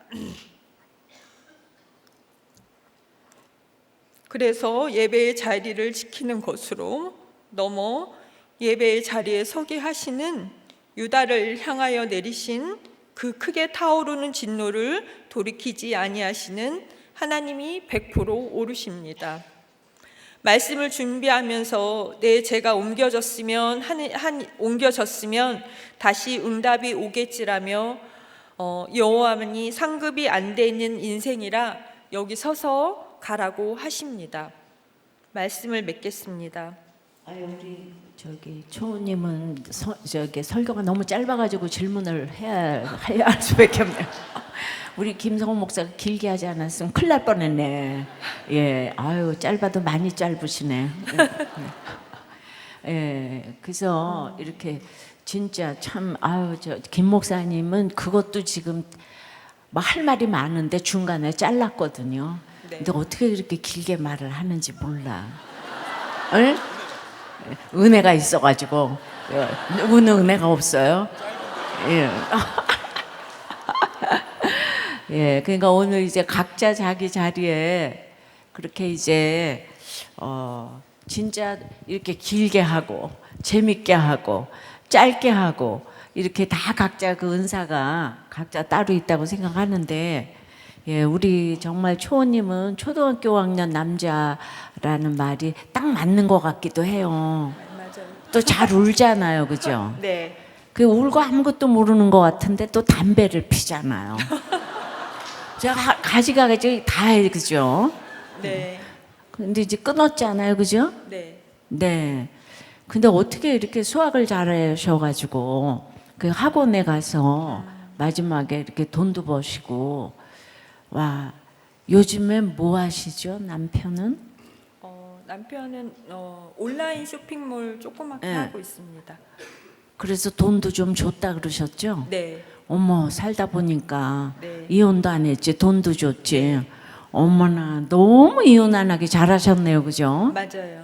[SPEAKER 2] 그래서 예배의 자리를 지키는 것으로 넘어 예배의 자리에 서게 하시는 유다를 향하여 내리신 그 크게 타오르는 진노를 돌이키지 아니하시는 하나님이 100% 오르십니다. 말씀을 준비하면서 제가 옮겨졌으면 다시 응답이 오겠지라며 여호와니 상급이 안 돼 있는 인생이라 여기 서서 가라고 하십니다. 말씀을 맺겠습니다.
[SPEAKER 3] 우리 초우님은 설교가 너무 짧아가지고 질문을 해야 할 수밖에 없네요. 우리 김성호 목사가 길게 하지 않았으면 큰일 날 뻔했네. 예, 짧아도 많이 짧으시네. 예, 그래서 이렇게 진짜 참 김 목사님은 그것도 지금 뭐 할 말이 많은데 중간에 잘랐거든요.
[SPEAKER 2] 네.
[SPEAKER 3] 근데 어떻게 이렇게 길게 말을 하는지 몰라. 응? 은혜가 있어가지고 은혜가 없어요. 예. 예, 그러니까 오늘 이제 각자 자기 자리에 그렇게 이제 진짜 이렇게 길게 하고 재밌게 하고 짧게 하고 이렇게 다 각자 그 은사가 각자 따로 있다고 생각하는데, 예, 우리 정말 초호님은 초등학교 5학년 남자라는 말이 딱 맞는 것 같기도 해요.
[SPEAKER 2] 맞아요.
[SPEAKER 3] 또 잘 울잖아요, 그죠?
[SPEAKER 2] 네.
[SPEAKER 3] 그 울고 아무것도 모르는 것 같은데 또 담배를 피잖아요. 제가 가지가지 다 해, 그죠?
[SPEAKER 2] 네.
[SPEAKER 3] 근데 이제 끊었잖아요, 그죠?
[SPEAKER 2] 네.
[SPEAKER 3] 네. 근데 어떻게 이렇게 수학을 잘하셔가지고 그 학원에 가서 마지막에 이렇게 돈도 버시고, 와, 요즘에 뭐 하시죠, 남편은?
[SPEAKER 2] 남편은 온라인 쇼핑몰 조그맣게
[SPEAKER 3] 네.
[SPEAKER 2] 하고 있습니다.
[SPEAKER 3] 그래서 돈도 좀 줬다 그러셨죠?
[SPEAKER 2] 네.
[SPEAKER 3] 어머, 살다 보니까
[SPEAKER 2] 네.
[SPEAKER 3] 이혼도 안 했지, 돈도 줬지. 어머나, 너무 이혼 안 하기 잘하셨네요, 그죠?
[SPEAKER 2] 맞아요.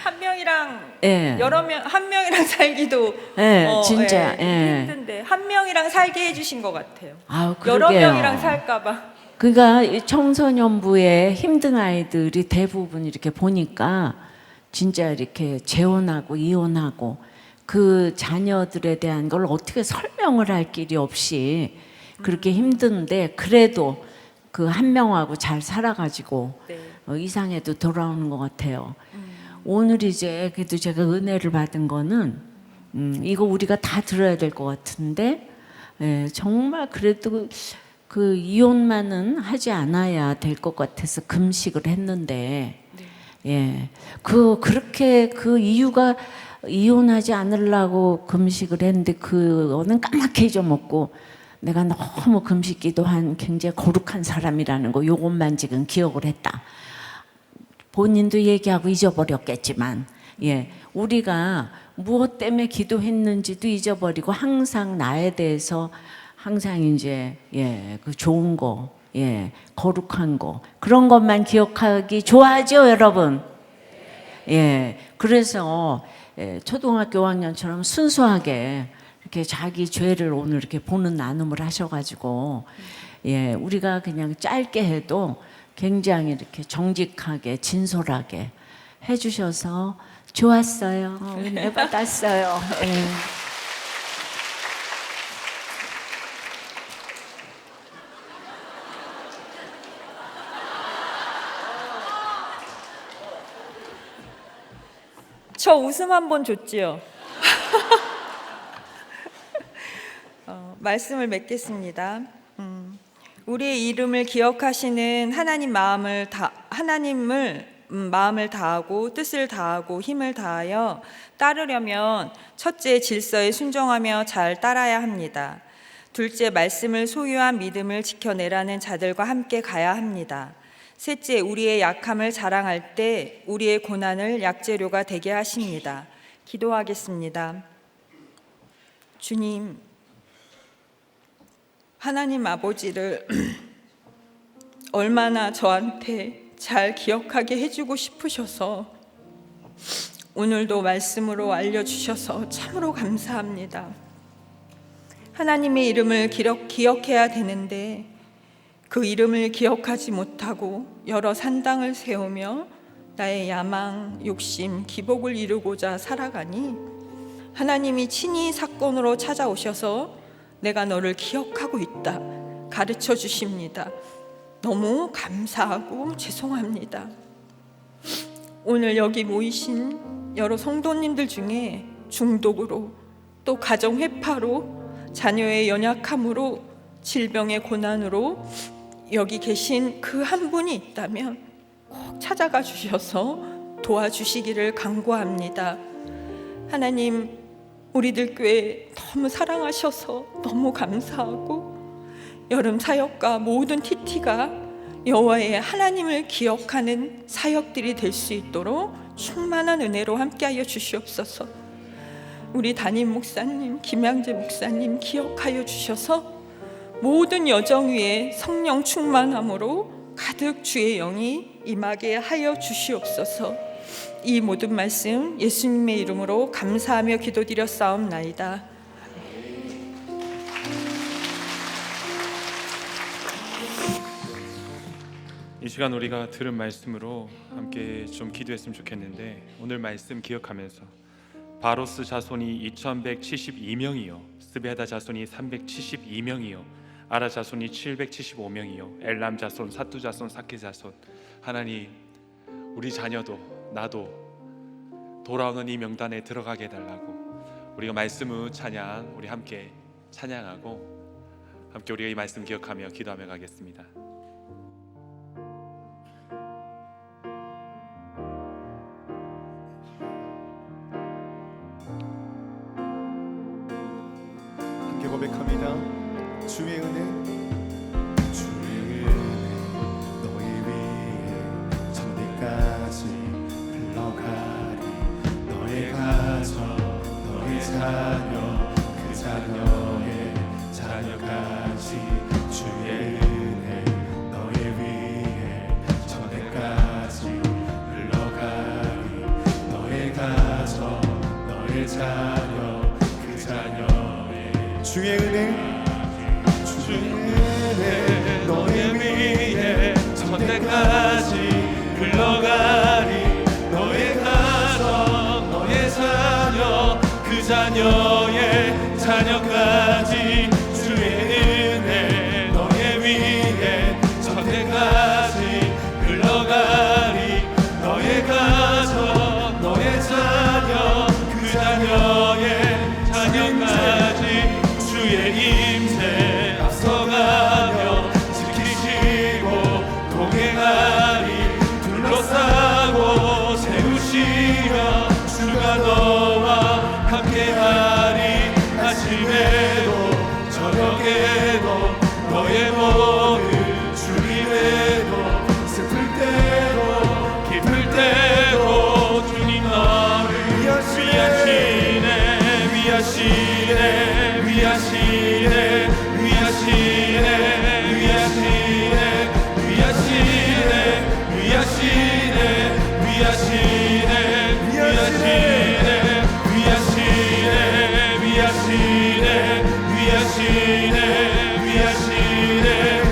[SPEAKER 2] 한 명이랑
[SPEAKER 3] 예.
[SPEAKER 2] 여러 명 한 명이랑 살기도
[SPEAKER 3] 진짜, 예.
[SPEAKER 2] 힘든데 한 명이랑 살게 해주신 것 같아요.
[SPEAKER 3] 그러게요.
[SPEAKER 2] 여러 명이랑 살까봐.
[SPEAKER 3] 그러니까 이 청소년부의 힘든 아이들이 대부분 이렇게 보니까 진짜 이렇게 재혼하고 이혼하고 그 자녀들에 대한 걸 어떻게 설명을 할 길이 없이 그렇게 힘든데, 그래도 그 한 명하고 잘 살아가지고
[SPEAKER 2] 네.
[SPEAKER 3] 이상해도 돌아오는 것 같아요. 오늘 이제 그래도 제가 은혜를 받은 거는 이거 우리가 다 들어야 될 것 같은데, 예, 정말 그래도 그 이혼만은 하지 않아야 될 것 같아서 금식을 했는데, 예, 그렇게 그 이유가 이혼하지 않으려고 금식을 했는데 그거는 까맣게 잊어먹고 내가 너무 금식 기도한 굉장히 거룩한 사람이라는 거, 요것만 지금 기억을 했다. 본인도 얘기하고 잊어버렸겠지만, 예, 우리가 무엇 때문에 기도했는지도 잊어버리고 항상 나에 대해서 항상 이제 그 좋은 거, 거룩한 거, 그런 것만 기억하기 좋아하죠, 여러분. 예, 그래서 초등학교 5학년처럼 순수하게 이렇게 자기 죄를 오늘 이렇게 보는 나눔을 하셔가지고, 우리가 그냥 짧게 해도 굉장히 이렇게 정직하게 진솔하게 해주셔서 좋았어요. 은혜 받았어요. 예.
[SPEAKER 2] 저 웃음 한번 줬지요. 말씀을 맺겠습니다. 우리의 이름을 기억하시는 하나님을 마음을 다하고 뜻을 다하고 힘을 다하여 따르려면 첫째 질서에 순종하며 잘 따라야 합니다. 둘째 말씀을 소유한 믿음을 지켜내라는 자들과 함께 가야 합니다. 셋째, 우리의 약함을 자랑할 때 우리의 고난을 약재료가 되게 하십니다. 기도하겠습니다. 주님, 하나님 아버지를 얼마나 저한테 잘 기억하게 해주고 싶으셔서 오늘도 말씀으로 알려주셔서 참으로 감사합니다. 하나님의 이름을 기억해야 되는데 그 이름을 기억하지 못하고 여러 산당을 세우며 나의 야망, 욕심, 기복을 이루고자 살아가니 하나님이 친히 사건으로 찾아오셔서 내가 너를 기억하고 있다 가르쳐 주십니다. 너무 감사하고 죄송합니다. 오늘 여기 모이신 여러 성도님들 중에 중독으로 또 가정 회파로 자녀의 연약함으로 질병의 고난으로 여기 계신 그 한 분이 있다면 꼭 찾아가 주셔서 도와주시기를 간구합니다. 하나님, 우리들 교회 너무 사랑하셔서 너무 감사하고 여름 사역과 모든 TT가 여호와의 하나님을 기억하는 사역들이 될 수 있도록 충만한 은혜로 함께하여 주시옵소서. 우리 담임 목사님, 김양재 목사님 기억하여 주셔서 모든 여정 위에 성령 충만함으로 가득 주의 영이 임하게 하여 주시옵소서. 이 모든 말씀 예수님의 이름으로 감사하며 기도드렸사옵나이다.
[SPEAKER 1] 이 시간 우리가 들은 말씀으로 함께 좀 기도했으면 좋겠는데, 오늘 말씀 기억하면서 바로스 자손이 2172명이요, 스베다 자손이 372명이요, 아라 자손이 775명이요, 엘람 자손, 사투 자손, 사케 자손, 하나님 우리 자녀도 나도 돌아오는 이 명단에 들어가게 해달라고, 우리가 말씀의 찬양 우리 함께 찬양하고 함께 우리가 이 말씀 기억하며 기도하며 가겠습니다.
[SPEAKER 4] 함께 고백합니다. 주의 은혜, 주의 은혜 너희 위에 천대까지 흘러가리. 너의 가정, 너의 자녀, 그 자녀의 자녀까지 주의 은혜 너희 위에 천대까지 흘러가리. 너의 가정, 너의 자녀, 그 자녀의 주의 은혜, 주의 은혜 너의 위에 천대까지 흘러가리. 너의 가정, 너의 자녀, 그 자녀의 자녀까지 주의 은혜 너의 위에 천대까지 흘러가리. 너의 가정, 너의 자녀, 그 자녀의 자녀까지 주의 임재 앞서가며 지키시고 동행하리. 둘러싸고 세우시며 주가 너와 함께하리. 아침에도 저녁에도 너의 몸을 주님에도 슬플 때도 기쁠 때도 주님 너를 위하시네 위하시네 위하시네 위하시네 위하시네 위하시네 위하시네 위하시네 위하시네 위하시네 위하시네 위하시네 위하시네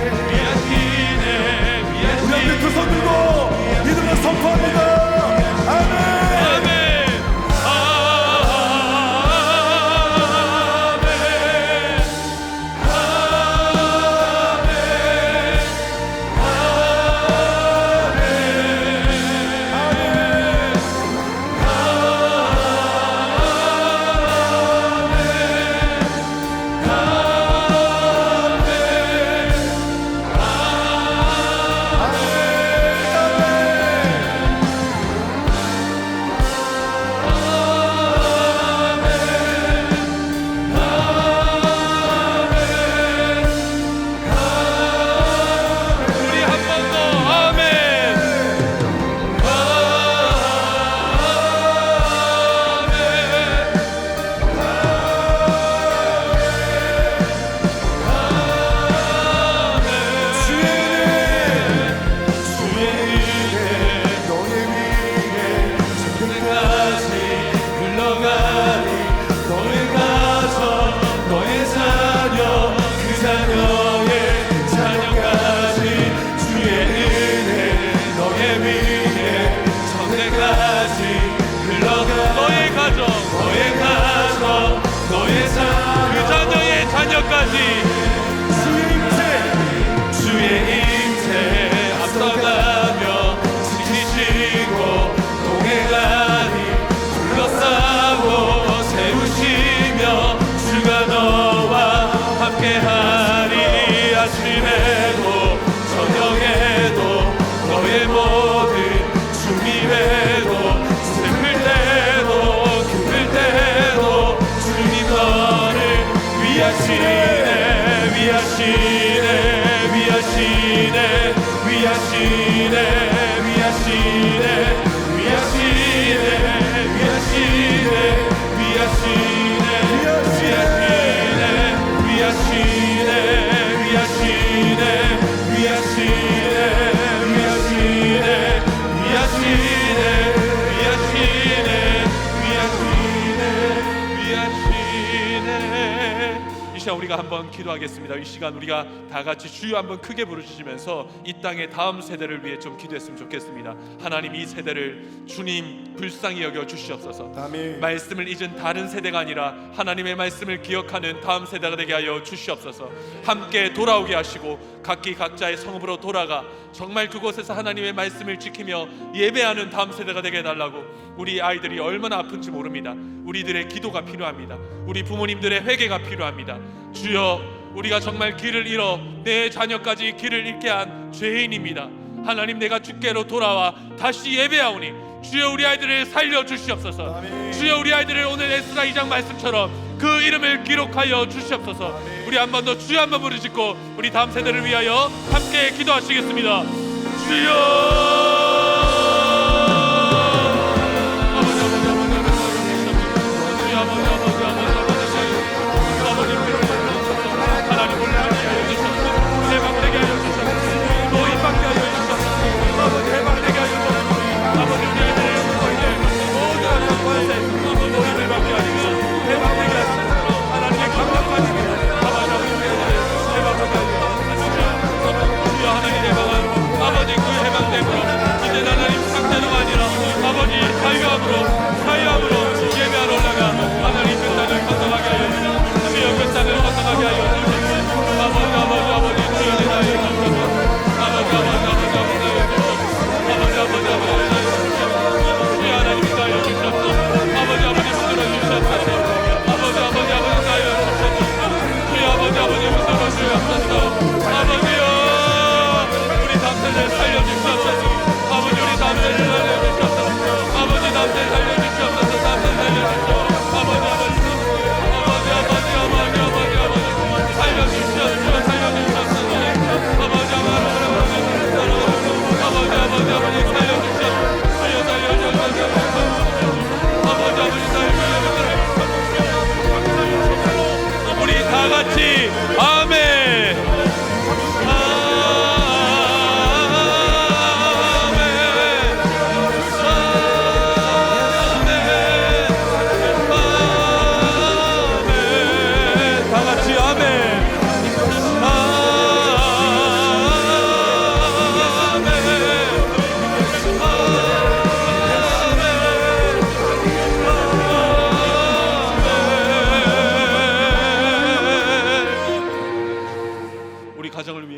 [SPEAKER 4] 아침에도 저녁에도 너의 모든 준비에도 슬플 때도 기쁠 때도 주님 너를 위하시네 위하시네 위하시네 위하시네 위하시네 위하시네 위하시네 위하시네 위하시네 위하시네 위하시네 위하시네 위하시네 위하시네 위하시네 이 시간 우리가 한번 기도하겠습니다. 이 시간 우리가 다 같이 주여 한번 크게 부르짖으면서 이 땅의 다음 세대를 위해 좀 기도했으면 좋겠습니다. 하나님 이 세대를 주님 불쌍히 여겨 주시옵소서.
[SPEAKER 5] 아멘.
[SPEAKER 4] 말씀을 잊은 다른 세대가 아니라 하나님의 말씀을 기억하는 다음 세대가 되게 하여 주시옵소서. 함께 돌아오게 하시고 각기 각자의 성읍으로 돌아가 정말 그곳에서 하나님의 말씀을 지키며 예배하는 다음 세대가 되게 해달라고. 우리 아이들이 얼마나 아픈지 모릅니다. 우리들의 기도가 필요합니다. 우리 부모님들의 회개가 필요합니다. 주여 우리가 정말 길을 잃어 내 자녀까지 길을 잃게 한 죄인입니다. 하나님 내가 주께로 돌아와 다시 예배하오니 주여 우리 아이들을 살려주시옵소서. 주여 우리 아이들을 오늘 에스라 2장 말씀처럼 그 이름을 기록하여 주시옵소서. 우리 한 번 더 주여 한번 부르짖고 우리 다음 세대를 위하여 함께 기도하시겠습니다. 주여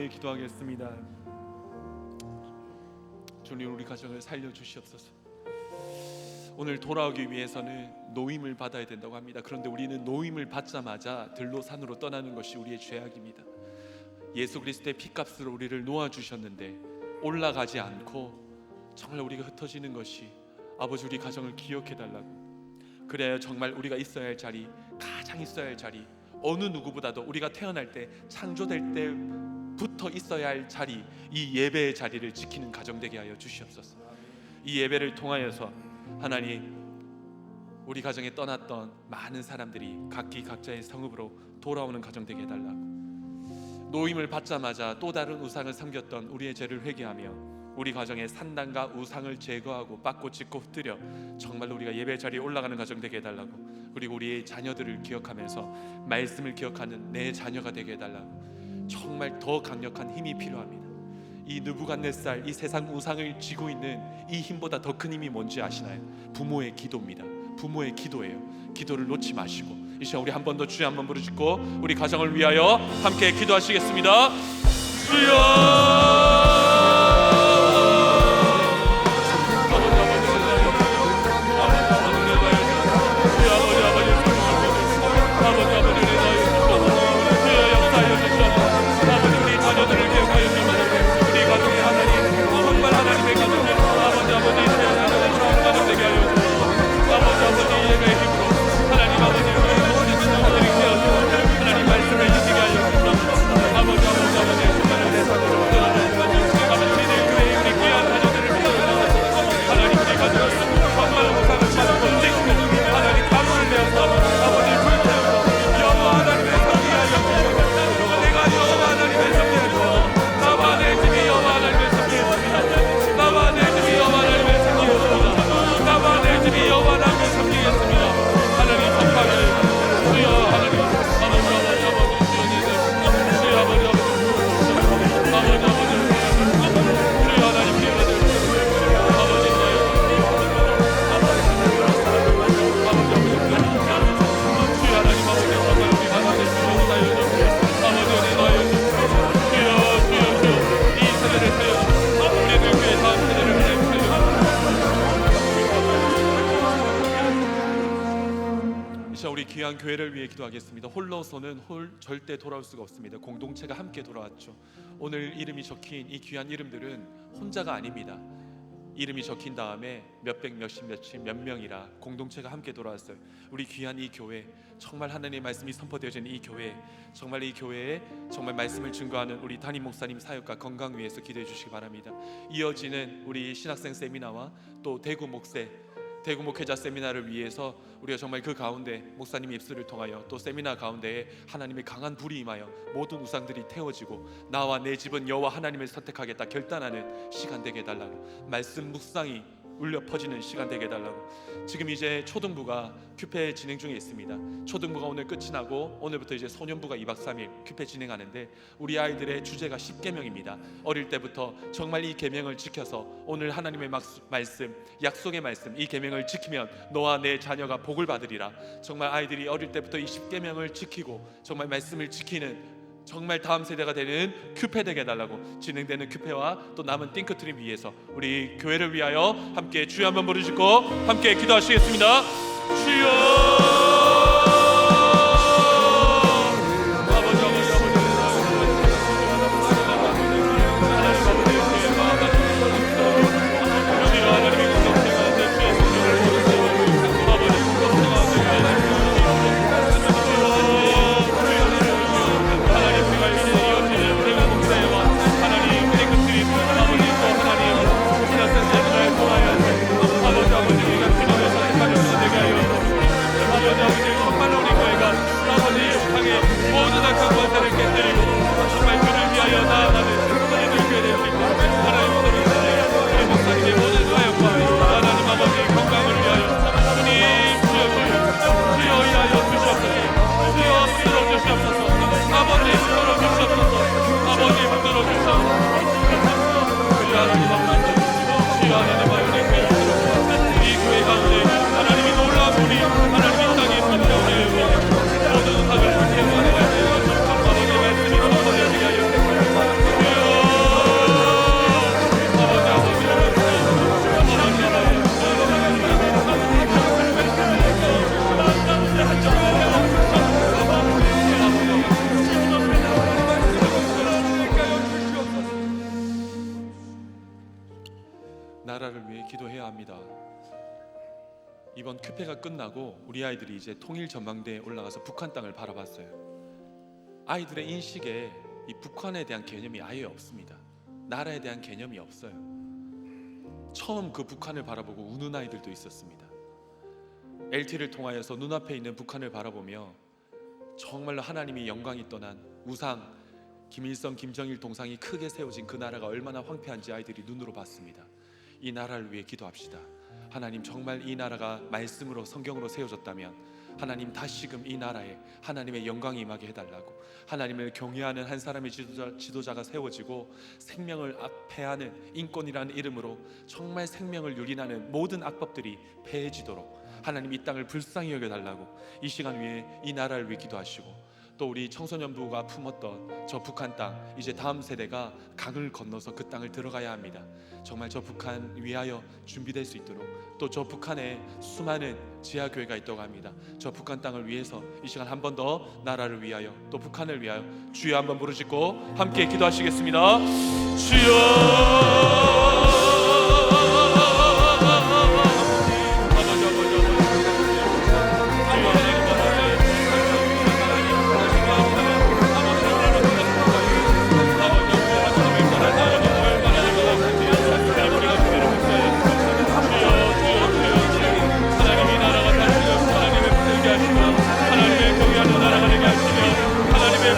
[SPEAKER 4] 기도하겠습니다. 주님 우리 가정을 살려주시옵소서. 오늘 돌아오기 위해서는 노임을 받아야 된다고 합니다. 그런데 우리는 노임을 받자마자 들로 산으로 떠나는 것이 우리의 죄악입니다. 예수 그리스도의 피값으로 우리를 놓아주셨는데 올라가지 않고 정말 우리가 흩어지는 것이 아버지 우리 가정을 기억해달라고. 그래야 정말 우리가 있어야 할 자리, 가장 있어야 할 자리, 어느 누구보다도 우리가 태어날 때 창조될 때부터 있어야 할 자리, 이 예배의 자리를 지키는 가정 되게 하여 주시옵소서. 이 예배를 통하여서 하나님 우리 가정에 떠났던 많은 사람들이 각기 각자의 성읍으로 돌아오는 가정 되게 해달라고. 노임을 받자마자 또 다른 우상을 섬겼던 우리의 죄를 회개하며 우리 가정의 산당과 우상을 제거하고 빻고 짚고 흩뜨려 정말로 우리가 예배 자리에 올라가는 가정 되게 해달라고. 그리고 우리의 자녀들을 기억하면서 말씀을 기억하는 내 자녀가 되게 해달라고. 정말 더 강력한 힘이 필요합니다. 이 느부갓네살, 이 세상 우상을 쥐고 있는 이 힘보다 더 큰 힘이 뭔지 아시나요? 부모의 기도입니다. 부모의 기도예요. 기도를 놓지 마시고 이 시간 우리 한 번 더 주여 한번 부르짖고 우리 가정을 위하여 함께 기도하시겠습니다. 주여 귀한 교회를 위해 기도하겠습니다. 홀로서는 절대 돌아올 수가 없습니다. 공동체가 함께 돌아왔죠. 오늘 이름이 적힌 이 귀한 이름들은 혼자가 아닙니다. 이름이 적힌 다음에 몇백, 몇십, 몇십, 몇 명이라 공동체가 함께 돌아왔어요. 우리 귀한 이 교회, 정말 하나님의 말씀이 선포되어지는 이 교회, 정말 이 교회에 정말 말씀을 증거하는 우리 담임 목사님 사역과 건강 위해서 기도해 주시기 바랍니다. 이어지는 우리 신학생 세미나와 또 대구 목회자 세미나를 위해서 우리가 정말 그 가운데 목사님 입술을 통하여 또 세미나 가운데에 하나님의 강한 불이 임하여 모든 우상들이 태워지고 나와 내 집은 여호와 하나님을 선택하겠다 결단하는 시간 되게 해달라고, 말씀 묵상이 울려 퍼지는 시간 되게 해달라고. 지금 이제 초등부가 큐페 진행 중에 있습니다. 초등부가 오늘 끝이 나고 오늘부터 이제 소년부가 2박 3일 큐페 진행하는데 우리 아이들의 주제가 10계명입니다. 어릴 때부터 정말 이 계명을 지켜서 오늘 하나님의 말씀, 약속의 말씀, 이 계명을 지키면 너와 내 자녀가 복을 받으리라. 정말 아이들이 어릴 때부터 이 10계명을 지키고 정말 말씀을 지키는 정말 다음 세대가 되는 큐페 되게 해달라고. 진행되는 큐페와 또 남은 띵크트림 위해서 우리 교회를 위하여 함께 주여 한번 부르시고 함께 기도하시겠습니다. 주여 나라를 위해 기도해야 합니다. 이번 큐페가 끝나고 우리 아이들이 이제 통일 전망대에 올라가서 북한 땅을 바라봤어요. 아이들의 인식에 이 북한에 대한 개념이 아예 없습니다. 나라에 대한 개념이 없어요. 처음 그 북한을 바라보고 우는 아이들도 있었습니다. LTE를 통하여서 눈앞에 있는 북한을 바라보며 정말로 하나님이 영광이 떠난 우상, 김일성, 김정일 동상이 크게 세워진 그 나라가 얼마나 황폐한지 아이들이 눈으로 봤습니다. 이 나라를 위해 기도합시다. 하나님, 정말 이 나라가 말씀으로 성경으로 세워졌다면 하나님 다시금 이 나라에 하나님의 영광이 임하게 해달라고. 하나님을 경외하는 한 사람의 지도자가 세워지고 생명을 압폐하는 인권이라는 이름으로 정말 생명을 유린하는 모든 악법들이 폐해지도록 하나님 이 땅을 불쌍히 여겨달라고. 이 시간 위에 이 나라를 위해 기도하시고 또 우리 청소년부가 품었던 저 북한 땅, 이제 다음 세대가 강을 건너서 그 땅을 들어가야 합니다. 정말 저 북한 위하여 준비될 수 있도록, 또 저 북한에 수많은 지하교회가 있다고 합니다. 저 북한 땅을 위해서 이 시간 한 번 더 나라를 위하여 또 북한을 위하여 주여 한번 부르시고 함께 기도하시겠습니다. 주여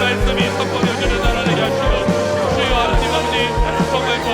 [SPEAKER 4] 말씀이 선포되어지는 나라 되게 하시고 주여 하나님 아버지 정말 저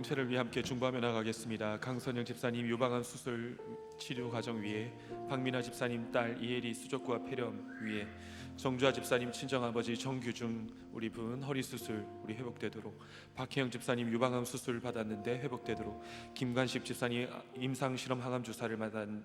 [SPEAKER 1] 공동체를 위해 함께 중보하며 나가겠습니다. 강선영 집사님 유방암 수술 치료 과정 위에, 박민아 집사님 딸 이혜리 수족과 폐렴 위에, 정주아 집사님 친정아버지 정규중 우리 분 허리 수술 우리 회복되도록, 박혜영 집사님 유방암 수술 받았는데 회복되도록, 김관식 집사님 임상 실험 항암 주사를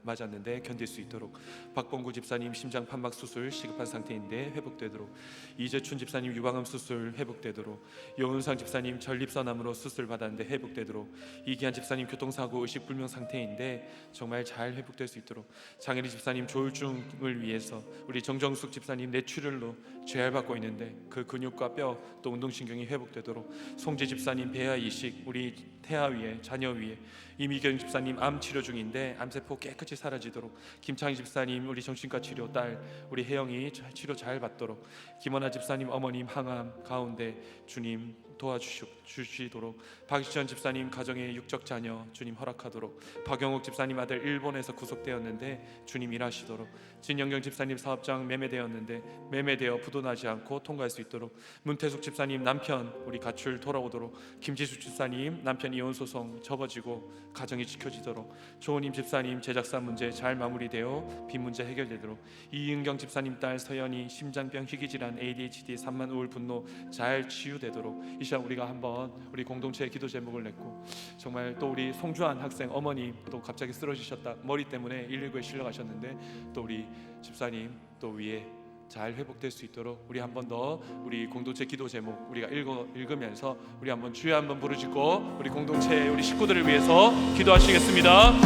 [SPEAKER 1] 맞았는데 견딜 수 있도록, 박봉구 집사님 심장 판막 수술 시급한 상태인데 회복되도록, 이재춘 집사님 유방암 수술 회복되도록, 여운상 집사님 전립선암으로 수술 받았는데 회복되도록, 이기한 집사님 교통사고 의식불명 상태인데 정말 잘 회복될 수 있도록, 장혜리 집사님 조울증을 위해서, 우리 정정숙 집사님 뇌출혈로 재활받고 있는데 그 근육과 뼈 또 운동신경이 회복되도록, 송재 집사님 폐하 이식 우리 태아 위에 자녀 위에, 이미경 집사님 암 치료 중인데 암세포 깨끗이 사라지도록, 김창희 집사님 우리 정신과 치료 딸 우리 혜영이 치료 잘 받도록, 김원아 집사님 어머님 항암 가운데 주님 도와주시도록, 박시현 집사님 가정의 육적 자녀 주님 허락하도록, 박영욱 집사님 아들 일본에서 구속되었는데 주님 일하시도록, 진영경 집사님 사업장 매매되었는데 매매되어 부도나지 않고 통과할 수 있도록, 문태숙 집사님 남편 우리 가출 돌아오도록, 김지수 집사님 남편 이혼 소송 접어지고 가정이 지켜지도록, 조은임 집사님 제작사 문제 잘 마무리되어 빚 문제 해결되도록, 이은경 집사님 딸 서연이 심장병 희귀질환 ADHD 산만 우울 분노 잘 치유되도록, 이 시간 우리가 한번 우리 공동체의 기도 제목을 냈고, 정말 또 우리 송주한 학생 어머님 또 갑자기 쓰러지셨다 머리 때문에 119에 실려가셨는데 또 우리 집사님 또 위에 잘 회복될 수 있도록 우리 한 번 더 우리 공동체 기도 제목 우리가 읽으면서 우리 한번 주여 한번 부르짖고 우리 공동체 우리 식구들을 위해서 기도하시겠습니다.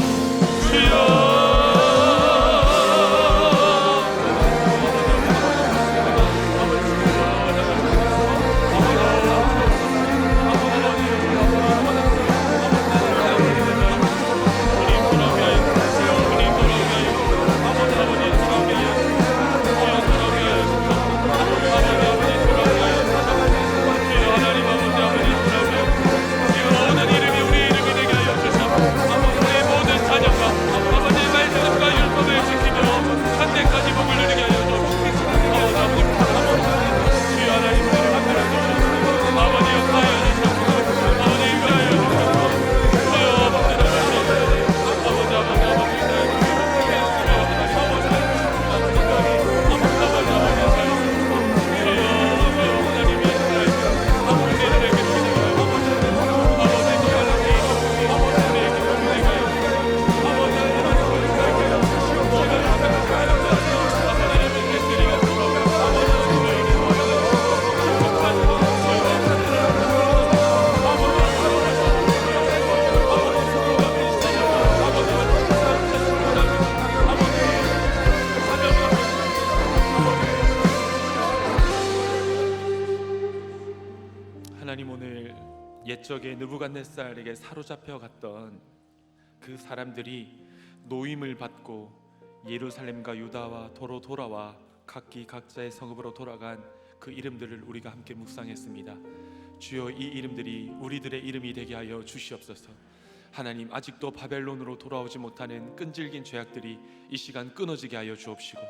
[SPEAKER 1] 주여 하나님, 오늘 옛적에 느부갓네살에게 사로잡혀 갔던 그 사람들이 노임을 받고 예루살렘과 유다와 도로 돌아와 각기 각자의 성읍으로 돌아간 그 이름들을 우리가 함께 묵상했습니다. 주여, 이 이름들이 우리들의 이름이 되게 하여 주시옵소서. 하나님, 아직도 바벨론으로 돌아오지 못하는 끈질긴 죄악들이 이 시간 끊어지게 하여 주옵시고,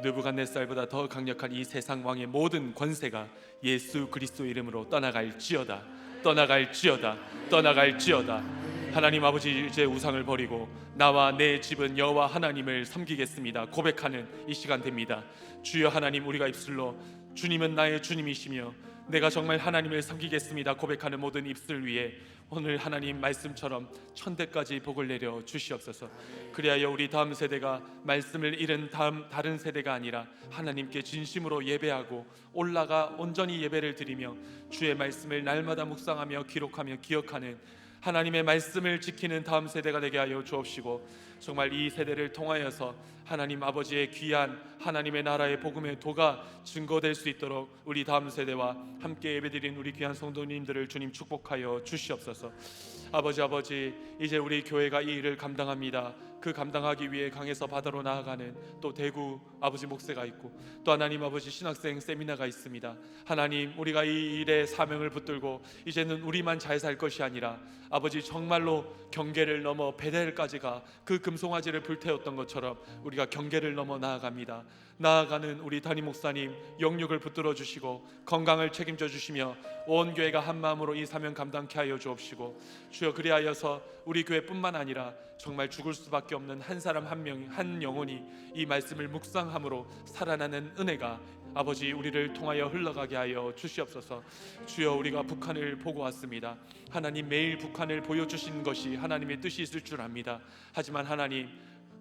[SPEAKER 1] 느부갓네살보다 더 강력한 이 세상 왕의 모든 권세가 예수 그리스도 이름으로 떠나갈지어다, 떠나갈지어다, 떠나갈지어다. 하나님 아버지, 이제 우상을 버리고 나와 내 집은 여호와 하나님을 섬기겠습니다 고백하는 이 시간 됩니다. 주여 하나님, 우리가 입술로 주님은 나의 주님이시며 내가 정말 하나님을 섬기겠습니다 고백하는 모든 입술 위에 오늘 하나님 말씀처럼 천대까지 복을 내려 주시옵소서. 그리하여 우리 다음 세대가 말씀을 잃은 다른 세대가 아니라 하나님께 진심으로 예배하고 올라가 온전히 예배를 드리며 주의 말씀을 날마다 묵상하며 기록하며 기억하는 하나님의 말씀을 지키는 다음 세대가 되게 하여 주옵시고, 정말 이 세대를 통하여서 하나님 아버지의 귀한 하나님의 나라의 복음의 도가 증거될 수 있도록 우리 다음 세대와 함께 예배드린 우리 귀한 성도님들을 주님 축복하여 주시옵소서. 아버지, 이제 우리 교회가 이 일을 감당합니다. 그 감당하기 위해 강에서 바다로 나아가는 또 대구 아버지 목회가 있고, 또 하나님 아버지 신학생 세미나가 있습니다. 하나님, 우리가 이 일에 사명을 붙들고 이제는 우리만 잘 살 것이 아니라 아버지, 정말로 경계를 넘어 베델까지 가 그 금송아지를 불태웠던 것처럼 우리가 경계를 넘어 나아갑니다. 나아가는 우리 담임 목사님 영육을 붙들어 주시고 건강을 책임져 주시며 온 교회가 한 마음으로 이 사명 감당케 하여 주옵시고,
[SPEAKER 4] 주여, 그리하여서 우리 교회뿐만 아니라 정말 죽을 수밖에 없는 한 사람 한 명, 한 영혼이 이 말씀을 묵상함으로 살아나는 은혜가 아버지 우리를 통하여 흘러가게 하여 주시옵소서. 주여, 우리가 북한을 보고 왔습니다. 하나님, 매일 북한을 보여주신 것이 하나님의 뜻이 있을 줄 압니다. 하지만 하나님,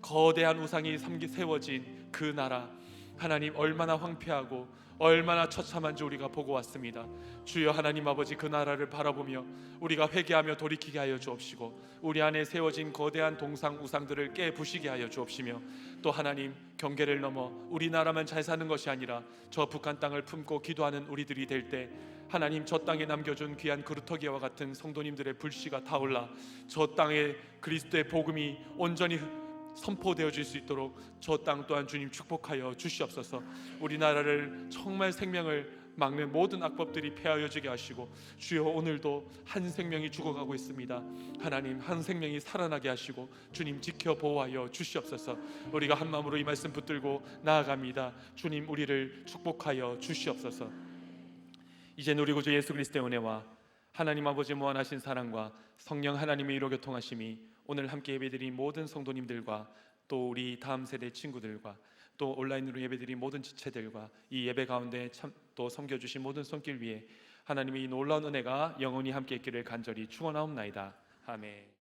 [SPEAKER 4] 거대한 우상이 세워진 그 나라, 하나님, 얼마나 황폐하고 얼마나 처참한지 우리가 보고 왔습니다. 주여 하나님 아버지, 그 나라를 바라보며 우리가 회개하며 돌이키게 하여 주옵시고, 우리 안에 세워진 거대한 동상 우상들을 깨부시게 하여 주옵시며, 또 하나님, 경계를 넘어 우리나라만 잘 사는 것이 아니라 저 북한 땅을 품고 기도하는 우리들이 될 때 하나님, 저 땅에 남겨준 귀한 그루터기와 같은 성도님들의 불씨가 타올라 저 땅에 그리스도의 복음이 온전히 선포되어질 수 있도록 저 땅 또한 주님 축복하여 주시옵소서. 우리나라를 정말 생명을 막는 모든 악법들이 폐하여지게 하시고, 주여, 오늘도 한 생명이 죽어가고 있습니다. 하나님, 한 생명이 살아나게 하시고 주님 지켜 보호하여 주시옵소서. 우리가 한 마음으로 이 말씀 붙들고 나아갑니다. 주님, 우리를 축복하여 주시옵소서. 이제 우리 구주 예수 그리스도의 은혜와 하나님 아버지 무한하신 사랑과 성령 하나님의 위로 교통하심이 오늘 함께 예배드린 모든 성도님들과 또 우리 다음 세대 친구들과 또 온라인으로 예배드린 모든 지체들과 이 예배 가운데 또 섬겨주신 모든 손길 위에 하나님의 이 놀라운 은혜가 영원히 함께 있기를 간절히 축원하옵나이다. 아멘.